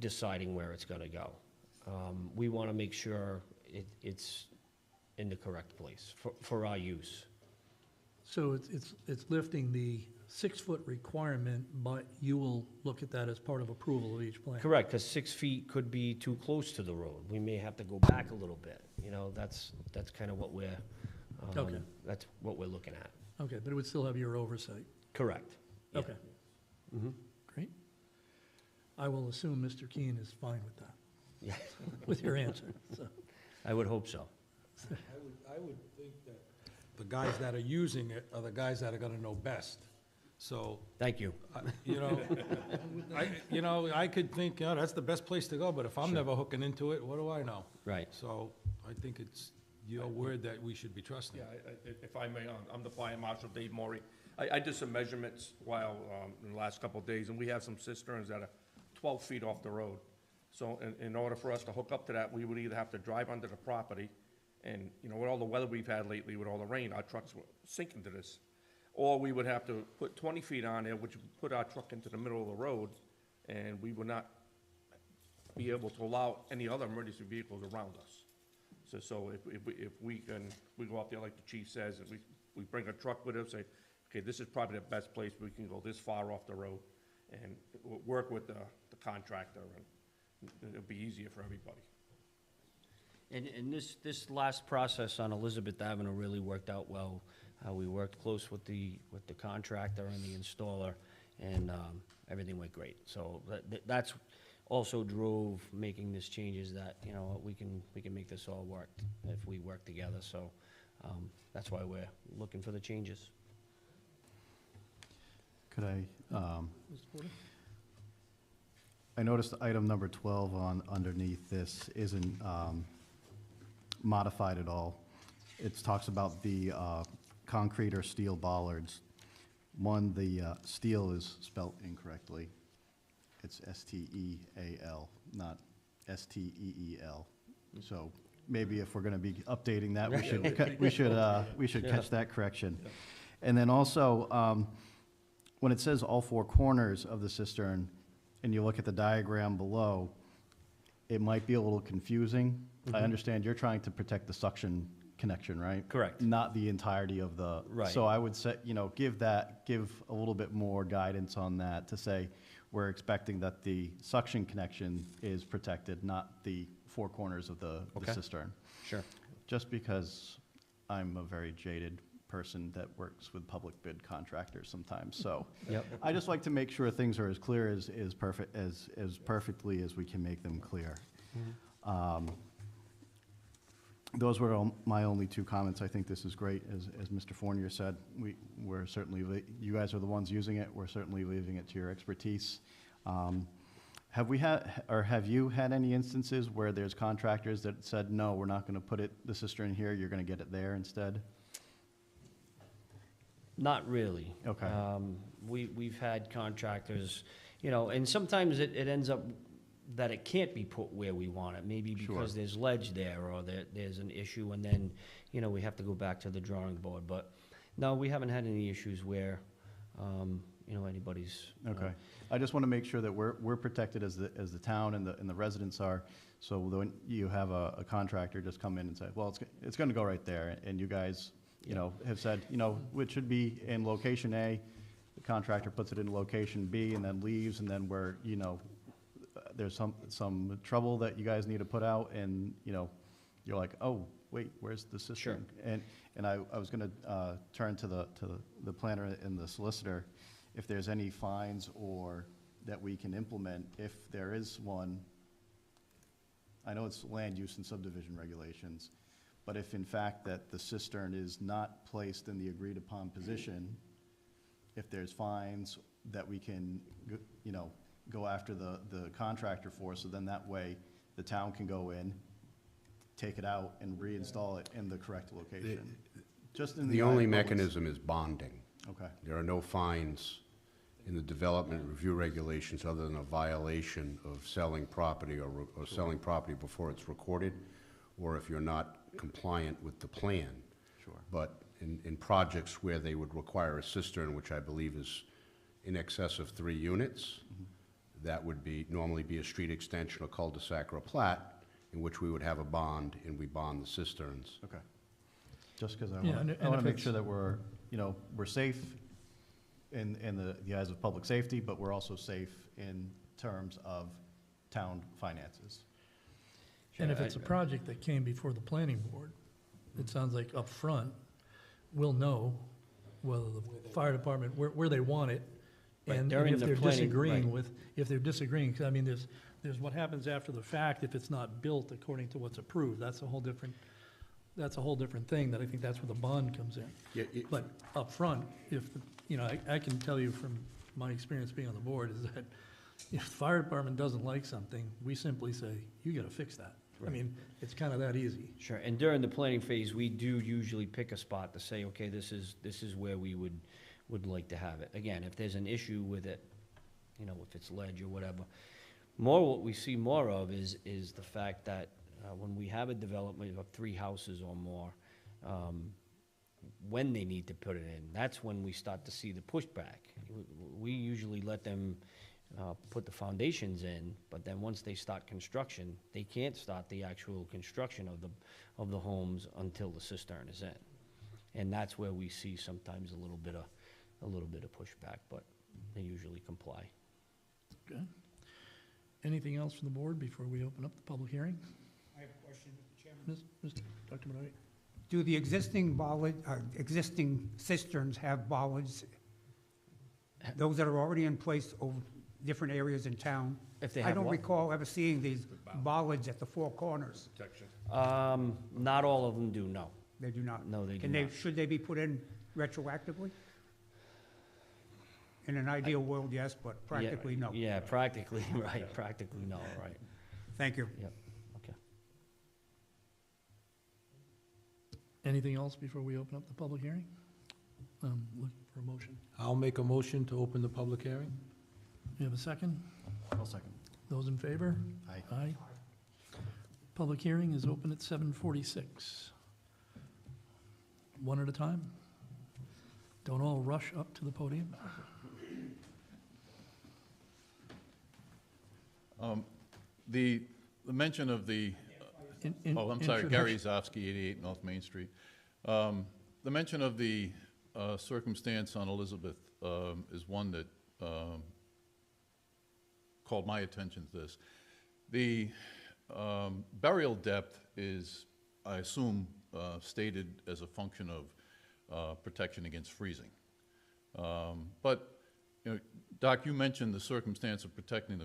deciding where it's going to go. We want to make sure it's in the correct place for our use. So it's lifting the 6-foot requirement, but you will look at that as part of approval of each plan? Correct, because 6 feet could be too close to the road. We may have to go back a little bit. You know, that's kind of what we're, Okay. that's what we're looking at. Okay, but it would still have your oversight? Correct. Yeah. Okay, Mhm. great. I will assume Mr. Keene is fine with that, Yeah, with your answer, so. I would hope so. I would think that the guys that are using it are the guys that are gonna know best. So, Thank you. you know, I could think, yeah, that's the best place to go, but if I'm never hooking into it, what do I know? Right. So I think it's your word that we should be trusting. Yeah, if I may, I'm the fire marshal, Dave Maury. I did some measurements while, in the last couple of days, and we have some cisterns that are 12 feet off the road. So in order for us to hook up to that, we would either have to drive under the property, and, you know, with all the weather we've had lately, with all the rain, our trucks were sinking to this. Or we would have to put 20 feet on there, which would put our truck into the middle of the road, and we would not be able to allow any other emergency vehicles around us. So if we go out there, like the chief says, and we bring a truck with us, say, okay, this is probably the best place, we can go this far off the road, and work with the contractor, and it'll be easier for everybody. And this last process on Elizabeth Avenue really worked out well. We worked close with the contractor and the installer, and everything went great. So that's also drove making this changes that, you know, we can make this all work if we work together. So that's why we're looking for the changes. Could I, Mr. Porter? I noticed item number 12 underneath this isn't modified at all. It talks about the concrete or steel bollards. One, the steel is spelt incorrectly. It's S-T-E-A-L, not S-T-E-E-L. So maybe if we're going to be updating that, we should catch that correction. And then also, when it says all 4 corners of the cistern, and you look at the diagram below, it might be a little confusing. I understand you're trying to protect the suction connection, right? Correct. Not the entirety of the. Right. So I would say, you know, give a little bit more guidance on that to say, we're expecting that the suction connection is protected, not the 4 corners of the Okay. cistern. Sure. Just because I'm a very jaded person that works with public bid contractors sometimes, so. Yep. I just like to make sure things are as clear as perfectly as we can make them clear. those were my only two comments. I think this is great. As Mr. Fournier said, we're certainly, you guys are the ones using it. We're certainly leaving it to your expertise. Have we had, or have you had any instances where there's contractors that said, no, we're not going to put the cistern here, you're going to get it there instead? Not really. Okay. We've had contractors, you know, and sometimes it ends up that it can't be put where we want it, maybe because there's ledge there, or there's an issue, and then, you know, we have to go back to the drawing board. But no, we haven't had any issues where, you know, anybody's. Okay. I just want to make sure that we're protected as the town and the residents are. So when you have a contractor just come in and say, well, it's going to go right there, and you guys, you know, have said, you know, it should be in location A, the contractor puts it in location B and then leaves, and then we're, you know, there's some trouble that you guys need to put out, and, you know, you're like, oh, wait, where's the cistern? Sure. And I was going to turn to the planner and the solicitor, if there's any fines or that we can implement, if there is one. I know it's land use and subdivision regulations, but if in fact that the cistern is not placed in the agreed upon position, if there's fines that we can, you know, go after the contractor for, so then that way the town can go in, take it out, and reinstall it in the correct location. Just in The eye only of public- mechanism is bonding. Okay, There are no fines in the development review regulations other than a violation of selling property or selling property before it's recorded, or if you're not compliant with the plan. sure. But in projects where they would require a cistern, which I believe is in excess of 3 units, that would normally be a street extension, a cul-de-sac, or a plat, in which we would have a bond, and we bond the cisterns. Okay. Just because I Yeah, want and to if make it's- sure that we're, you know, we're safe in the eyes of public safety, but we're also safe in terms of town finances. And if it's a project that came before the planning board, it sounds like up front, we'll know whether the fire department, where they want it. Right, And during if the they're planning- disagreeing right. with, if they're disagreeing, 'cause I mean, there's what happens after the fact if it's not built according to what's approved. That's a whole different thing, that I think that's where the bond comes in. But up front, if, you know, I can tell you from my experience being on the board, is that if the fire department doesn't like something, we simply say, you gotta fix that. I mean, it's kind of that easy. Sure, and during the planning phase, we do usually pick a spot to say, okay, this is where we would like to have it. Again, if there's an issue with it, you know, if it's ledge or whatever. What we see more of is the fact that when we have a development of 3 houses or more, when they need to put it in, that's when we start to see the pushback. We usually let them put the foundations in, but then once they start construction, they can't start the actual construction of the homes until the cistern is in. And that's where we see sometimes a little bit of pushback, but they usually comply. Okay. Anything else from the board before we open up the public hearing? I have a question, Mr. Chairman. Dr. Benoit? Do the existing cisterns have bollards? Those that are already in place over different areas in town? If they I have don't what? recall ever seeing these bollards at the 4 corners. Not all of them do, no. They do not. No, they do not. Should they be put in retroactively? In an ideal world, yes, but practically, no. Yeah, practically, right, practically no, right. Thank you. Yep, okay. Anything else before we open up the public hearing? Looking for a motion. I'll make a motion to open the public hearing. You have a second? I'll second. Those in favor? Aye. Aye. Public hearing is open at 7:46. One at a time. Don't all rush up to the podium. The mention of the, I'm sorry, Gary Zofsky, 88 North Main Street. The mention of the circumstance on Elizabeth is one that called my attention to this. The burial depth is, I assume, stated as a function of protection against freezing. But, you know, Doc, you mentioned the circumstance of protecting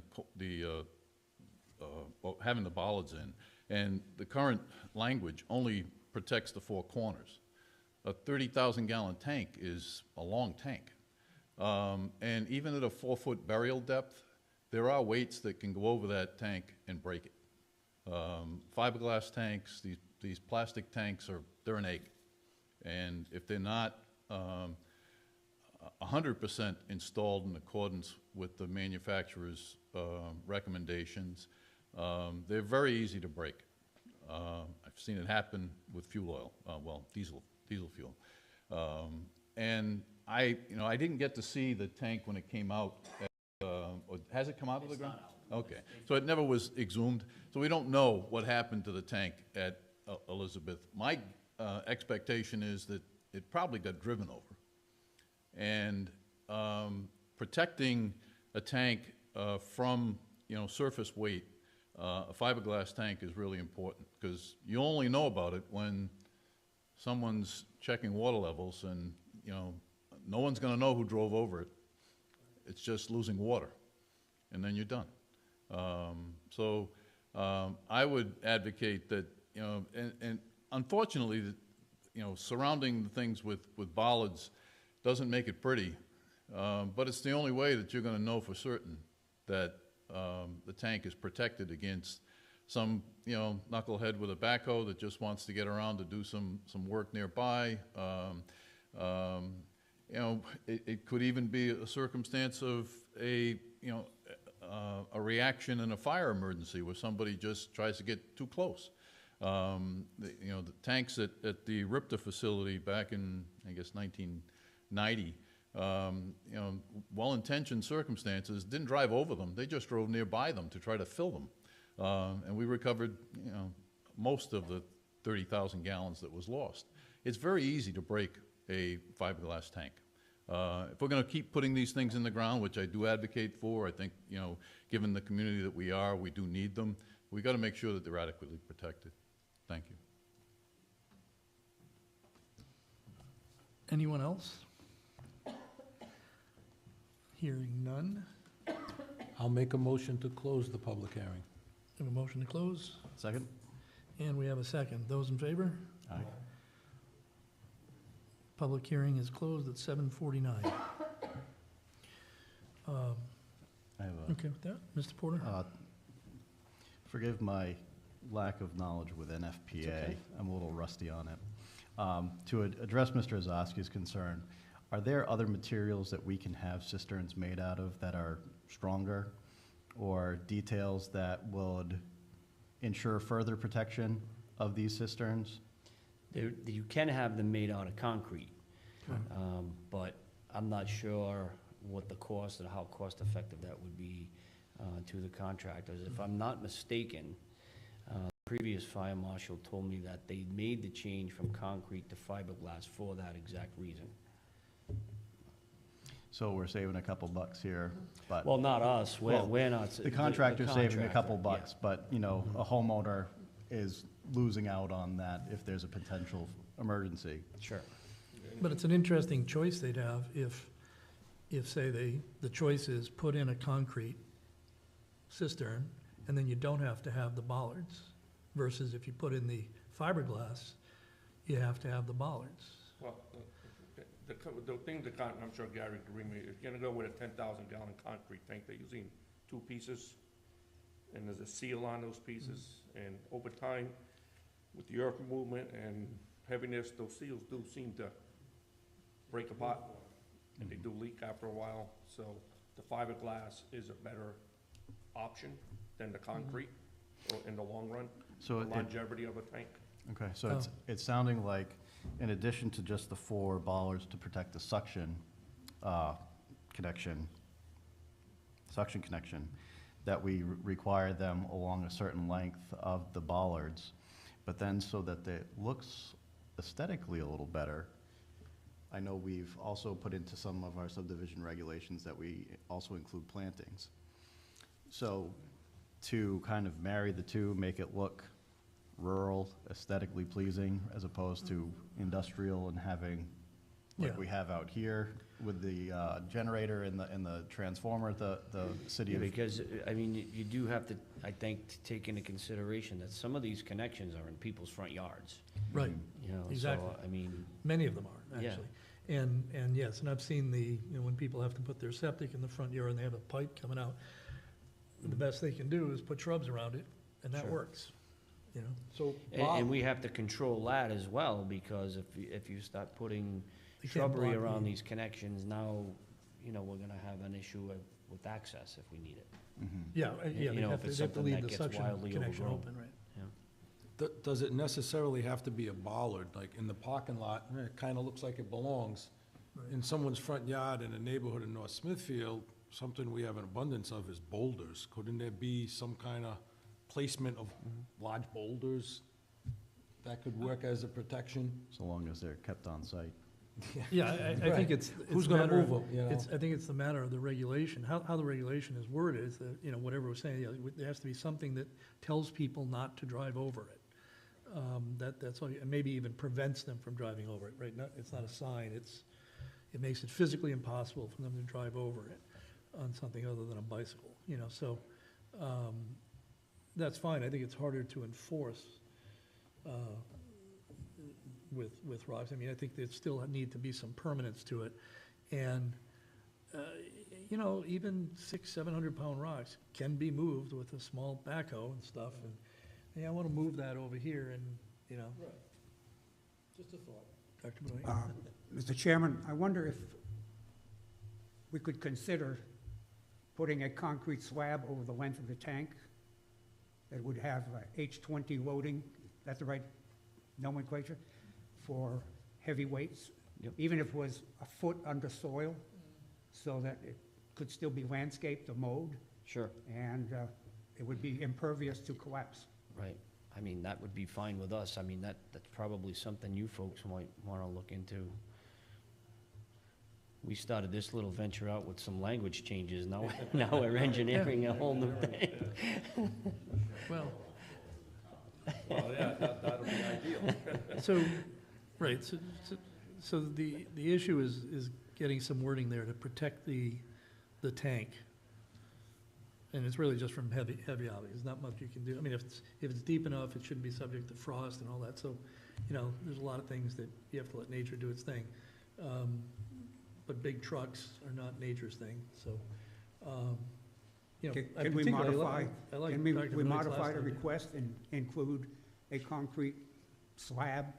well, having the bollards in. And the current language only protects the four corners. A 30,000-gallon tank is a long tank. And even at a 4-foot burial depth, there are weights that can go over that tank and break it. Fiberglass tanks, these plastic tanks, they're an egg. And if they're not 100% installed in accordance with the manufacturer's recommendations, they're very easy to break. I've seen it happen with fuel oil, diesel fuel. And I didn't get to see the tank when it came out. Or has it come out of the ground? Okay, so it never was exhumed. So we don't know what happened to the tank at Elizabeth. My expectation is that it probably got driven over. And protecting a tank from surface weight, a fiberglass tank is really important, because you only know about it when someone's checking water levels, and no one's going to know who drove over it. It's just losing water, and then you're done. I would advocate that, and unfortunately, surrounding the things with bollards doesn't make it pretty, but it's the only way that you're going to know for certain that the tank is protected against some, knucklehead with a backhoe that just wants to get around to do some work nearby. It could even be a circumstance of a reaction in a fire emergency where somebody just tries to get too close. The tanks at the RIPTA facility back in, I guess, 1990, well-intentioned circumstances didn't drive over them. They just drove nearby them to try to fill them. And we recovered, most of the 30,000 gallons that was lost. It's very easy to break a fiberglass tank. If we're going to keep putting these things in the ground, which I do advocate for, I think, given the community that we are, we do need them. We got to make sure that they're adequately protected. Thank you. Anyone else? Hearing none. I'll make a motion to close the public hearing. We have a motion to close, Second? and we have a second. Those in favor? Aye. Public hearing is closed at 7:49. I have Okay with that? Mr. Porter? forgive my lack of knowledge with NFPA. okay. I'm a little rusty on it. To address Mr. Ozaski's concern, are there other materials that we can have cisterns made out of that are stronger, or details that would ensure further protection of these cisterns? You can have them made out of concrete, but I'm not sure what the cost and how cost-effective that would be to the contractors. If I'm not mistaken, the previous fire marshal told me that they made the change from concrete to fiberglass for that exact reason. So we're saving a couple bucks here, but. Well, not us, Well, we're not. The contractor's saving a couple contractor, yeah. bucks, but, a homeowner is losing out on that if there's a potential emergency. Sure. But it's an interesting choice they'd have if say the choice is put in a concrete cistern, and then you don't have to have the bollards, versus if you put in the fiberglass, you have to have the bollards. Well, the thing I'm sure Gary could read me, if you're gonna go with a 10,000 gallon concrete tank, they're using 2 pieces, and there's a seal on those pieces, and over time, with the earth movement and heaviness, those seals do seem to break apart, and they do leak after a while, so the fiberglass is a better option than the concrete in the long run, So the longevity of a tank. Okay, so it's sounding like, in addition to just the 4 bollards to protect the suction connection, that we require them along a certain length of the bollards, but then so that it looks aesthetically a little better. I know we've also put into some of our subdivision regulations that we also include plantings. So to kind of marry the two, make it look rural, aesthetically pleasing, as opposed to industrial and having, like Yeah. we have out here, with the generator and the transformer, the city Yeah, of? because, I mean, you do have to, I think, to take into consideration that some of these connections are in people's front yards, Right, you know, so, Exactly. I mean, many of them are, Yeah. actually. And yes, and I've seen when people have to put their septic in the front yard and they have a pipe coming out, the best they can do is put shrubs around it, and that Sure. works, you know? So, and Bob, we have to control that as well, because if you start putting You can't shrubbery block around the- these connections, now, you know, we're gonna have an issue with access if we need it. Yeah, You they know, have if to, it's they have to something leave that the gets suction wildly connection overgrown. open, right? does it necessarily have to be a bollard? Like in the parking lot, it kind of looks like it belongs. Right. In someone's front yard in a neighborhood in North Smithfield, something we have an abundance of is boulders. Couldn't there be some kind of placement of large boulders that could work as a protection? So long as they're kept on site. Yeah, I think Right. it's Who's a gonna matter of- move 'em, you know? I think it's the matter of the regulation, how the regulation is worded, is that, whatever we're saying, there has to be something that tells people not to drive over it. That's all, and maybe even prevents them from driving over it, right? It's not a sign, it makes it physically impossible for them to drive over it on something other than a bicycle, so, that's fine. I think it's harder to enforce, with rocks. I mean, I think there still need to be some permanence to it. And, even 700-pound rocks can be moved with a small backhoe and stuff. And, I want to move that over here and, Right. Just a thought. Dr. Benoit? Mr. Chairman, I wonder if we could consider putting a concrete slab over the length of the tank that would have H20 loading, that's the right nomenclature, for heavy weights, Yep. even if it was a foot under soil, so that it could still be landscaped or mowed, Sure, and it would be impervious to collapse. right. I mean, that would be fine with us. I mean, that's probably something you folks might wanna look into. We started this little venture out with some language changes, now we're engineering a whole new thing. Well, Well, yeah, that'll be ideal. so, right, so the issue is getting some wording there to protect the tank. And it's really just from heavy objects. There's not much you can do. I mean, if it's deep enough, it shouldn't be subject to frost and all that. So, there's a lot of things that you have to let nature do its thing. But big trucks are not nature's thing, so, I Can we particularly modify, I like can Dr. we Benoit's modify last the idea. request and include a concrete slab?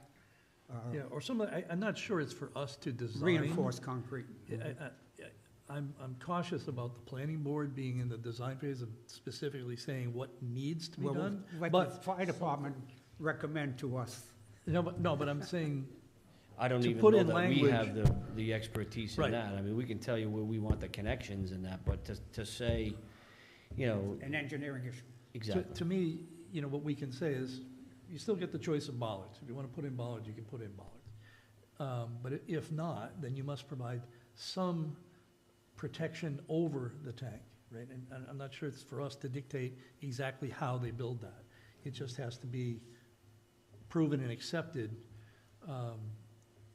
Yeah, or I'm not sure it's for us to design. Reinforced concrete. I'm cautious about the planning board being in the design phase of specifically saying what needs to be Well, done. let the But, fire department recommend to us. but I'm saying, I don't To even put know in that we language- have the expertise in Right. that. I mean, we can tell you where we want the connections in that, but to say, An engineering issue. exactly. to me, what we can say is, you still get the choice of bollards. If you want to put in bollards, you can put in bollards. But if not, then you must provide some protection over the tank, right? And I'm not sure it's for us to dictate exactly how they build that. It just has to be proven and accepted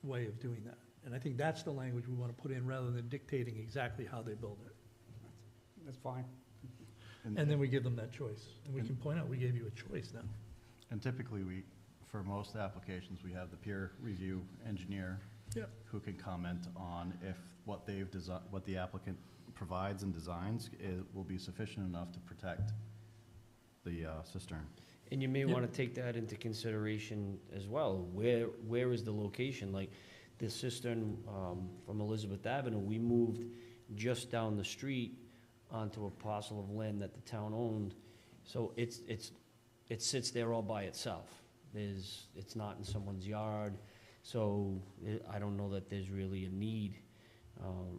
way of doing that. And I think that's the language we want to put in rather than dictating exactly how they build it. That's fine. And then we give them that choice. And we can point out, we gave you a choice now. And typically, for most applications, we have the peer review engineer Yep. who can comment on if what the applicant provides and designs will be sufficient enough to protect the cistern. And you may Yep. want to take that into consideration as well. Where is the location? Like the cistern from Elizabeth Avenue, we moved just down the street onto a parcel of land that the town owned. So it sits there all by itself. It's not in someone's yard. So I don't know that there's really a need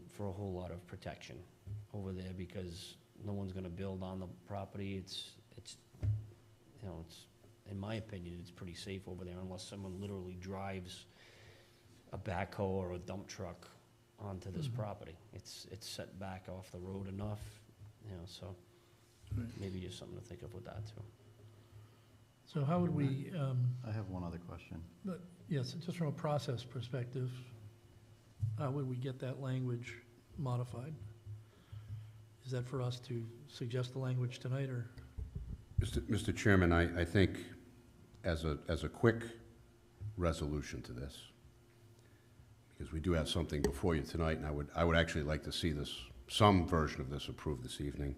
for a whole lot of protection over there because no one's going to build on the property. It's in my opinion, it's pretty safe over there unless someone literally drives a backhoe or a dump truck onto this Mhm. property. It's set back off the road enough, so Right. maybe just something to think of with that too. So how would we, I have one other question. yes, just from a process perspective, how would we get that language modified? Is that for us to suggest the language tonight, or? Mr. Chairman, I think as a quick resolution to this, because we do have something before you tonight, and I would actually like to see this, some version of this approved this evening.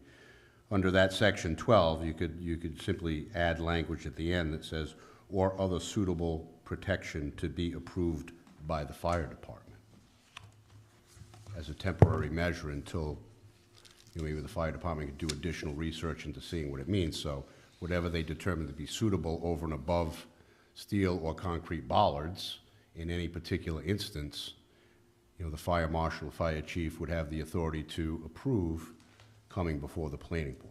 Under that section 12, you could simply add language at the end that says, or other suitable protection to be approved by the fire department as a temporary measure until, maybe the fire department could do additional research into seeing what it means. So whatever they determine to be suitable over and above steel or concrete bollards in any particular instance, the fire marshal, fire chief would have the authority to approve coming before the planning board.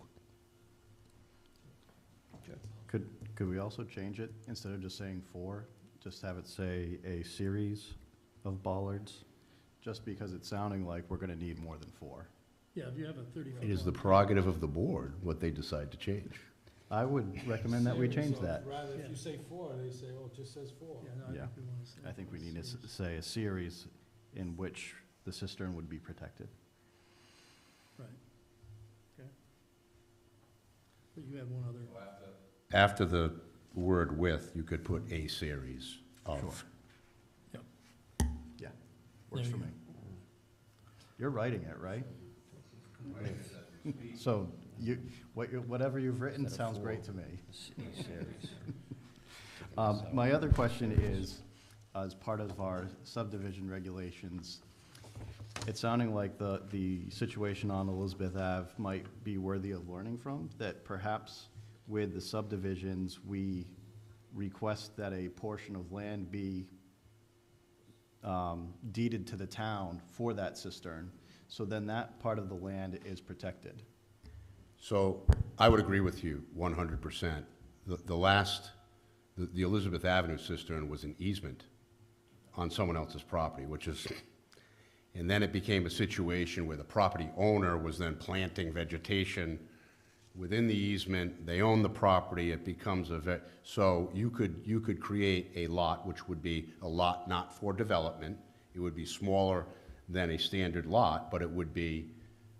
Could we also change it, instead of just saying 4, just have it say a series of bollards? Just because it's sounding like we're gonna need more than 4. Yeah, if you have a 30-foot. It is the prerogative of the board what they decide to change. I would recommend that we change that. Rather, if you say 4, they say, oh, it just says 4. Yeah, no, I Yeah. think we want to say. I think we need to say a series in which the cistern would be protected. Right. Okay. But you had one other. After the word with, you could put a series of. Yeah, works There for you me. You're writing it, right? So whatever you've written Instead of sounds 4. great to me. A series. My other question is, as part of our subdivision regulations, it's sounding like the situation on Elizabeth Ave might be worthy of learning from, that perhaps with the subdivisions, we request that a portion of land be deeded to the town for that cistern, so then that part of the land is protected. So I would agree with you 100%. The Elizabeth Avenue cistern was an easement on someone else's property, and then it became a situation where the property owner was then planting vegetation within the easement. They own the property, it becomes so you could create a lot which would be a lot not for development. It would be smaller than a standard lot, but it would be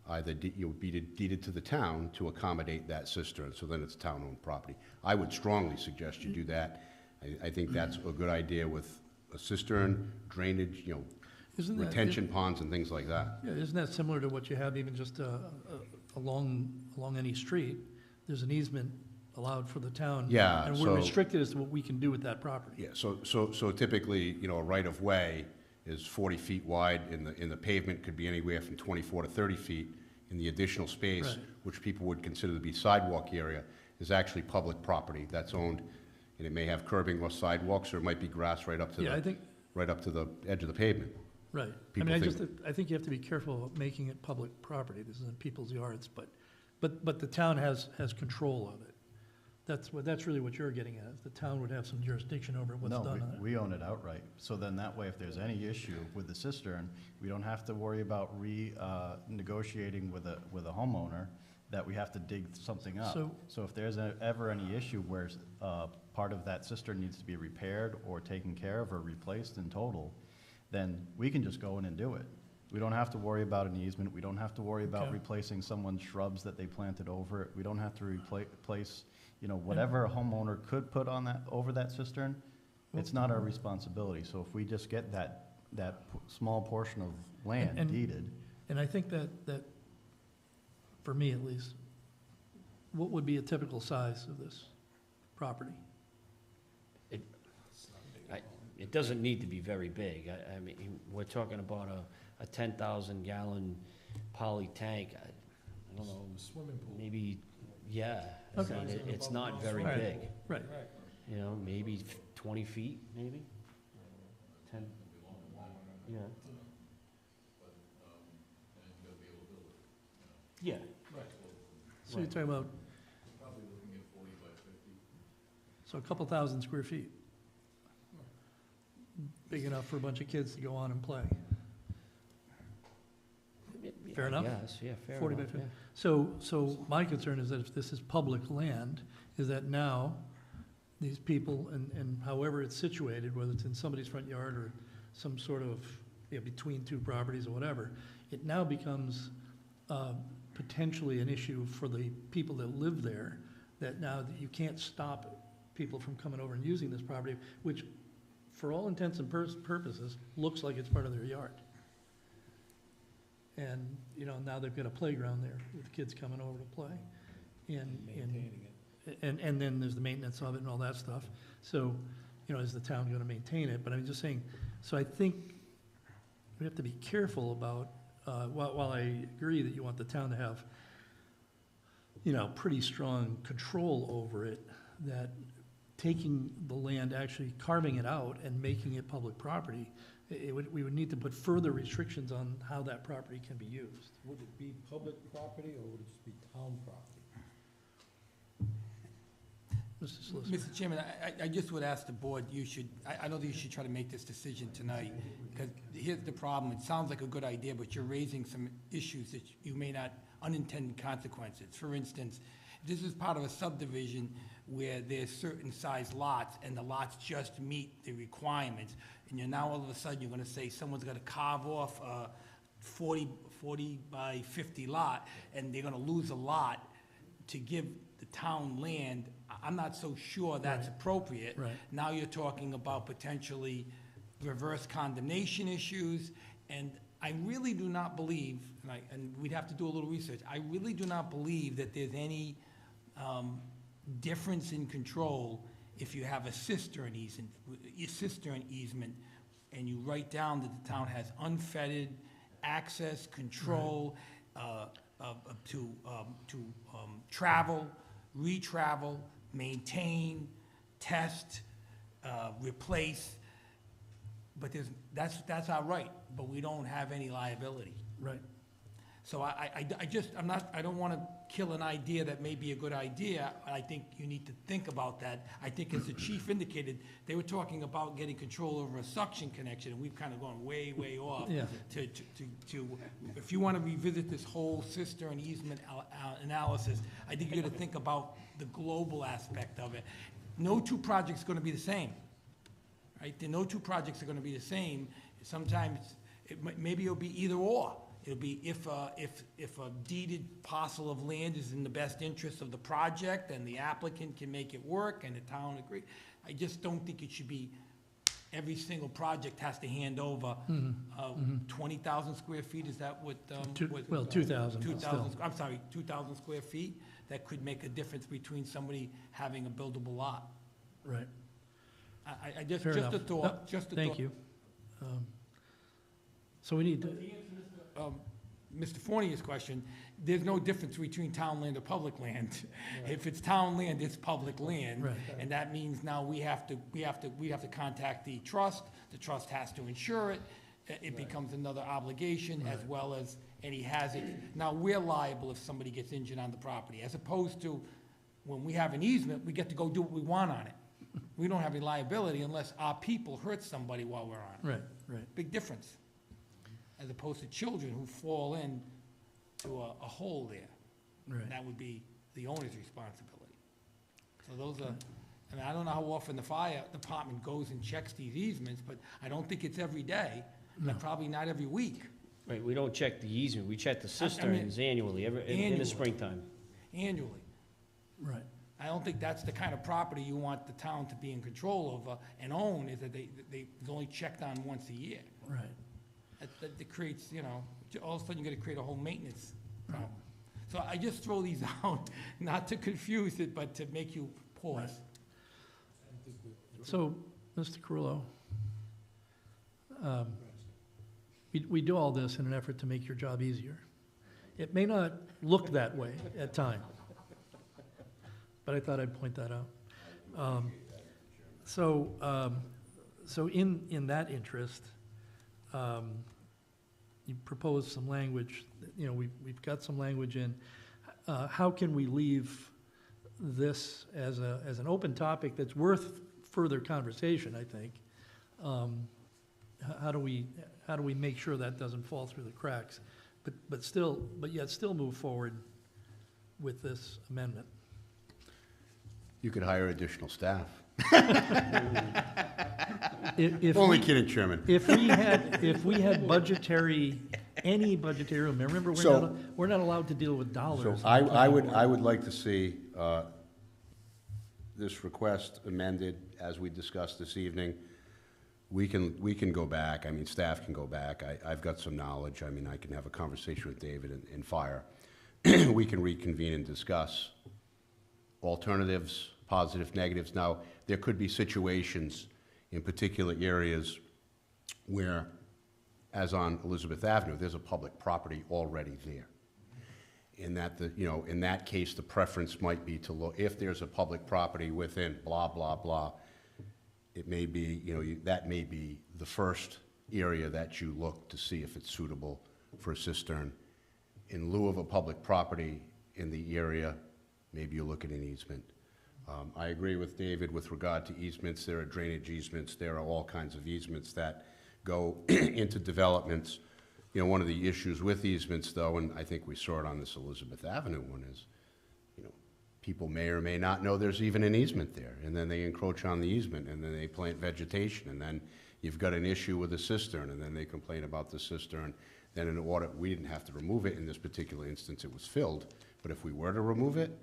either deeded to the town to accommodate that cistern, so then it's town-owned property. I would strongly suggest you do that. I think that's a good idea with a cistern, drainage, Isn't that- retention ponds and things like that. Yeah, isn't that similar to what you have even just along any street? There's an easement allowed for the town. Yeah, And so- we're restricted as to what we can do with that property. Yeah, so typically, a right-of-way is 40 feet wide, and the pavement could be anywhere from 24 to 30 feet, and the additional space, Right. which people would consider to be sidewalk area, is actually public property that's owned, and it may have curbing or sidewalks, or it might be grass right up to Yeah, I think, right up to the edge of the pavement. right. I People mean, think- I think you have to be careful of making it public property. This isn't people's yards, but the town has control of it. That's really what you're getting at, is the town would have some jurisdiction over what's No, done on it. we own it outright. So then that way, if there's any issue with the cistern, we don't have to worry about negotiating with a homeowner that we have to dig something up. So if there's ever any issue where part of that cistern needs to be repaired or taken care of or replaced in total, then we can just go in and do it. We don't have to worry about an easement. We don't have to worry about Okay. replacing someone's shrubs that they planted over it. We don't have to replace, whatever a homeowner could put on over that cistern. It's not our responsibility. So if we just get that small portion of land And- deeded, And I think that, for me at least, what would be a typical size of this property? It doesn't need to be very big. I mean, we're talking about a 10,000 gallon poly tank. I don't know, Swimming pool. maybe, yeah. Okay. I mean, it's not very Right. big, Right. maybe 20 feet, maybe? 10, yeah. Yeah. So you're talking about? So a couple thousand square feet. Big enough for a bunch of kids to go on and play. Fair enough? Yes, yeah, fair 40 by enough, 50. yeah. So my concern is that if this is public land, is that now these people, and however it's situated, whether it's in somebody's front yard or some sort of between two properties or whatever, it now becomes potentially an issue for the people that live there, that now that you can't stop people from coming over and using this property, which for all intents and purposes, looks like it's part of their yard. And, now they've got a playground there with kids coming over to play. And then there's the maintenance of it and all that stuff. So, is the town gonna maintain it? But I'm just saying, so I think we have to be careful about, while I agree that you want the town to have, pretty strong control over it, that taking the land, actually carving it out and making it public property, we would need to put further restrictions on how that property can be used. Would it be public property or would it just be town property? Mr. Solicitor. Mr. Chairman, I just would ask the board, I don't think you should try to make this decision tonight, because here's the problem, it sounds like a good idea, but you're raising some issues that you may not, unintended consequences. For instance, this is part of a subdivision where there's certain size lots, and the lots just meet the requirements, and you're now all of a sudden, you're gonna say someone's gonna carve off a 40 by 50 lot, and they're gonna lose a lot to give the town land. I'm not so sure that's appropriate. Right. Now you're talking about potentially reverse condemnation issues, and I really do not believe, and we'd have to do a little research, I really do not believe that there's any difference in control if you have a cistern easement, and you write down that the town has unfettered access, control, to travel, retravel, maintain, test, replace, but that's our right, but we don't have any liability. Right. So I don't want to kill an idea that may be a good idea. I think you need to think about that. I think as the chief indicated, they were talking about getting control over a suction connection, and we've kind of gone way, way off. Yeah. If you want to revisit this whole cistern easement analysis, I think you got to think about the global aspect of it. No two projects are going to be the same, right? No two projects are going to be the same. Sometimes, maybe it'll be either or. It'll be if a deeded parcel of land is in the best interest of the project and the applicant can make it work and the town agree. I just don't think it should be every single project has to hand over 20,000 square feet. Is that what? 2,000. 2,000. I'm sorry, 2,000 square feet. That could make a difference between somebody having a buildable lot. Right. I just Fair just enough. a thought. Yep. Just a Thank thought. you. So we need to, Mr. Fournier's question, there's no difference between town land or public land. If it's town land, it's public land. Right. And that means now we have to contact the trust has to insure it, it becomes another obligation as well as any hazard. Now, we're liable if somebody gets injured on the property, as opposed to when we have an easement, we get to go do what we want on it. We don't have any liability unless our people hurt somebody while we're on it. right. Big difference, as opposed to children who fall in to a hole there. Right. That would be the owner's responsibility. So those are, I mean, I don't know how often the fire department goes and checks these easements, but I don't think it's every day, and probably not every week. Right, we don't check the easement, we check the cisterns annually, in Annually. the springtime. Annually. Right. I don't think that's the kind of property you want the town to be in control of and own, is that it's only checked on once a year. Right. That creates, all of a sudden you're gonna create a whole maintenance problem. So I just throw these out, not to confuse it, but to make you pause. So, Mr. Carullo, we do all this in an effort to make your job easier. It may not look that way at times, but I thought I'd point that out. So in that interest, you propose some language, we've got some language in. How can we leave this as an open topic that's worth further conversation, I think? How do we make sure that doesn't fall through the cracks, but yet still move forward with this amendment? You could hire additional staff. if Only we- kidding, Chairman. If we had budgetary, any budgetary room, remember, So- we're not allowed to deal with So dollars. I would like to see this request amended, as we discussed this evening. We can go back, I mean, staff can go back. I've got some knowledge, I mean, I can have a conversation with David in fire. We can reconvene and discuss alternatives, positive, negatives. Now, there could be situations in particular areas where, as on Elizabeth Avenue, there's a public property already there. In that, in that case, the preference might be to look, if there's a public property within blah, blah, blah, it may be, that may be the first area that you look to see if it's suitable for a cistern. In lieu of a public property in the area, maybe you look at an easement. I agree with David with regard to easements. There are drainage easements. There are all kinds of easements that go into developments. One of the issues with easements, though, and I think we saw it on this Elizabeth Avenue one, is, people may or may not know there's even an easement there, and then they encroach on the easement, and then they plant vegetation, and then you've got an issue with a cistern, and then they complain about the cistern. Then in order, we didn't have to remove it in this particular instance, it was filled, but if we were to remove it,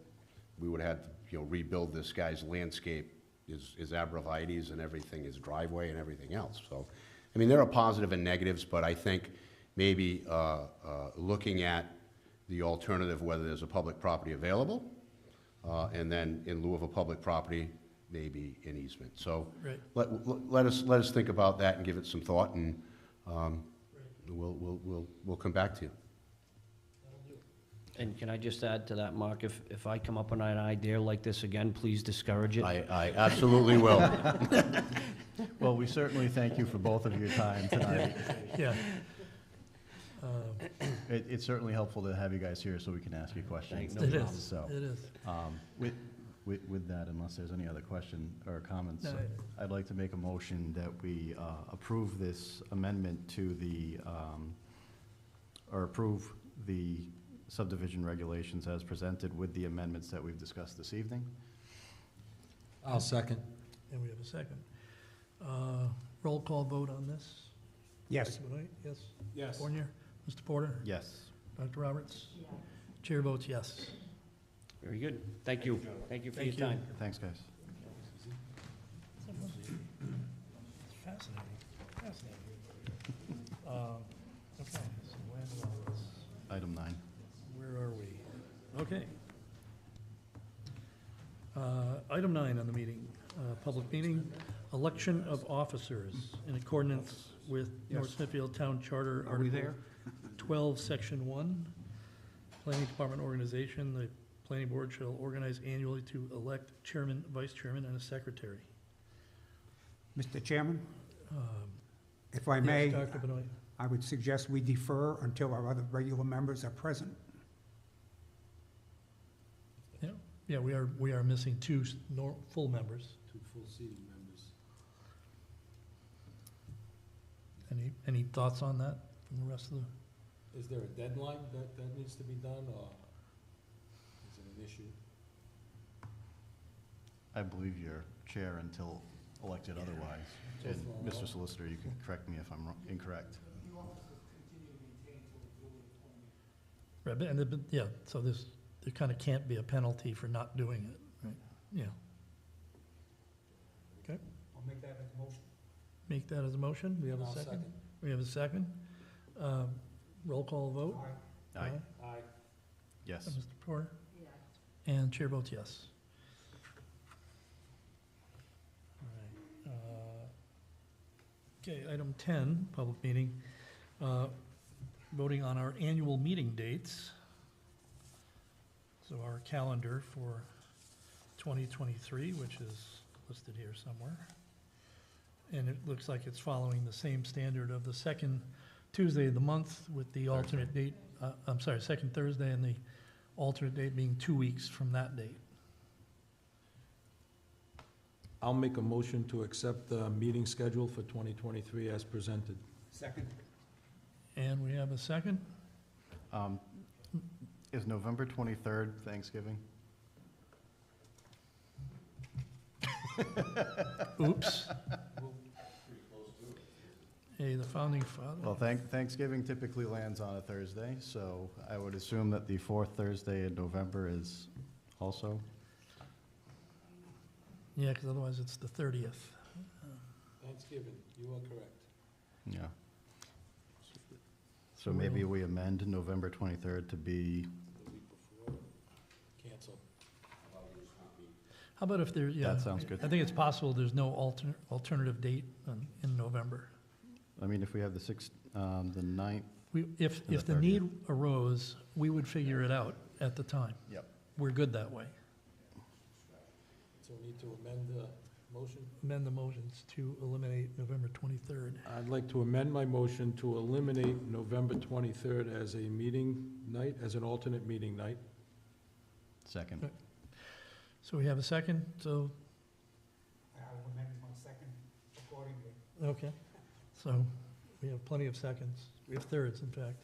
we would have to, rebuild this guy's landscape, his abrevieties and everything, his driveway and everything else. So, I mean, there are positive and negatives, but I think maybe looking at the alternative, whether there's a public property available, and then in lieu of a public property, maybe an easement. So Right. let us think about that and give it some thought, and we'll come back to you. And can I just add to that, Mark, if I come up with an idea like this again, please discourage it. I absolutely will. Well, we certainly thank you for both of your time tonight. Yeah. It's certainly helpful to have you guys here so we can ask you questions. No It problem. is, So, it is. with that, unless there's any other question or comments, No. I'd like to make a motion that we approve this amendment to the, or approve the subdivision regulations as presented with the amendments that we've discussed this evening. I'll second. And we have a second. Roll call vote on this? Yes. Dr. Benoit? Yes? Yes. Fournier? Mr. Porter? Yes. Dr. Roberts? Chair votes yes. Very good. Thank you. Thank you for your Thank you. time. Thanks, guys. Fascinating, fascinating. Okay, so land developments. Item 9. Where are we? Okay. Item 9 on the meeting, public meeting, election of officers in accordance with North Smithfield Town Charter. Are we Article there? 12, Section 1. Planning Department organization, the planning board shall organize annually to elect chairman, vice chairman, and a secretary. Mr. Chairman, Um, if I yes, may, Dr. Benoit? I would suggest we defer until our other regular members are present. Yeah, we are missing two full members. 2 full seating members. Any thoughts on that from the rest of the? Is there a deadline that needs to be done, or is it an issue? I believe you're chair until elected otherwise. So And for- Mr. Solicitor, you can correct me if I'm incorrect. Right, yeah, so there kind of can't be a penalty for not doing it, right? Yeah. Okay, I'll make that as a motion. make that as a motion. We have a I'll second? We have a second. Roll call vote. Aye. Aye. Yes. Mr. Porter? And chair votes yes. All right. Okay, item 10, public meeting, voting on our annual meeting dates. So our calendar for 2023, which is listed here somewhere. And it looks like it's following the same standard of the second Tuesday of the month with the alternate date, second Thursday, and the alternate date being 2 weeks from that date. I'll make a motion to accept the meeting schedule for 2023 as presented. Second. And we have a second? Is November 23rd Thanksgiving? Oops. Hey, the founding father. Well, Thanksgiving typically lands on a Thursday, so I would assume that the fourth Thursday in November is also. Yeah, because otherwise it's the 30th. Thanksgiving, you are correct. Yeah. So maybe we amend November 23rd to be, The week before, cancel. How about if there, yeah. That sounds good. I think it's possible there's no alternative date in November. I mean, if we have the 9th. If And the the 30th. need arose, we would figure it out at the time. Yep. We're good that way. So we need to amend the motion? Amend the motions to eliminate November 23rd. I'd like to amend my motion to eliminate November 23rd as a meeting night, as an alternate meeting night. Second. So we have a second, so, I will amend my second accordingly. okay. So we have plenty of seconds. We have thirds, in fact.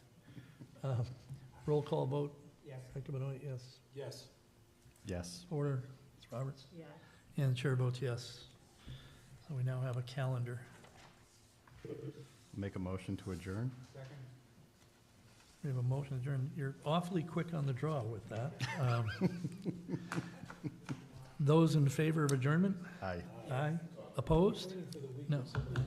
Roll call vote. Yes. Dr. Benoit, yes. Yes. Yes. Order, Ms. Roberts. Yes. And the chair votes yes. So we now have a calendar. Make a motion to adjourn? Second. We have a motion adjourned. You're awfully quick on the draw with that. Those in favor of adjournment? Aye. Aye. Opposed? For the week No. of September.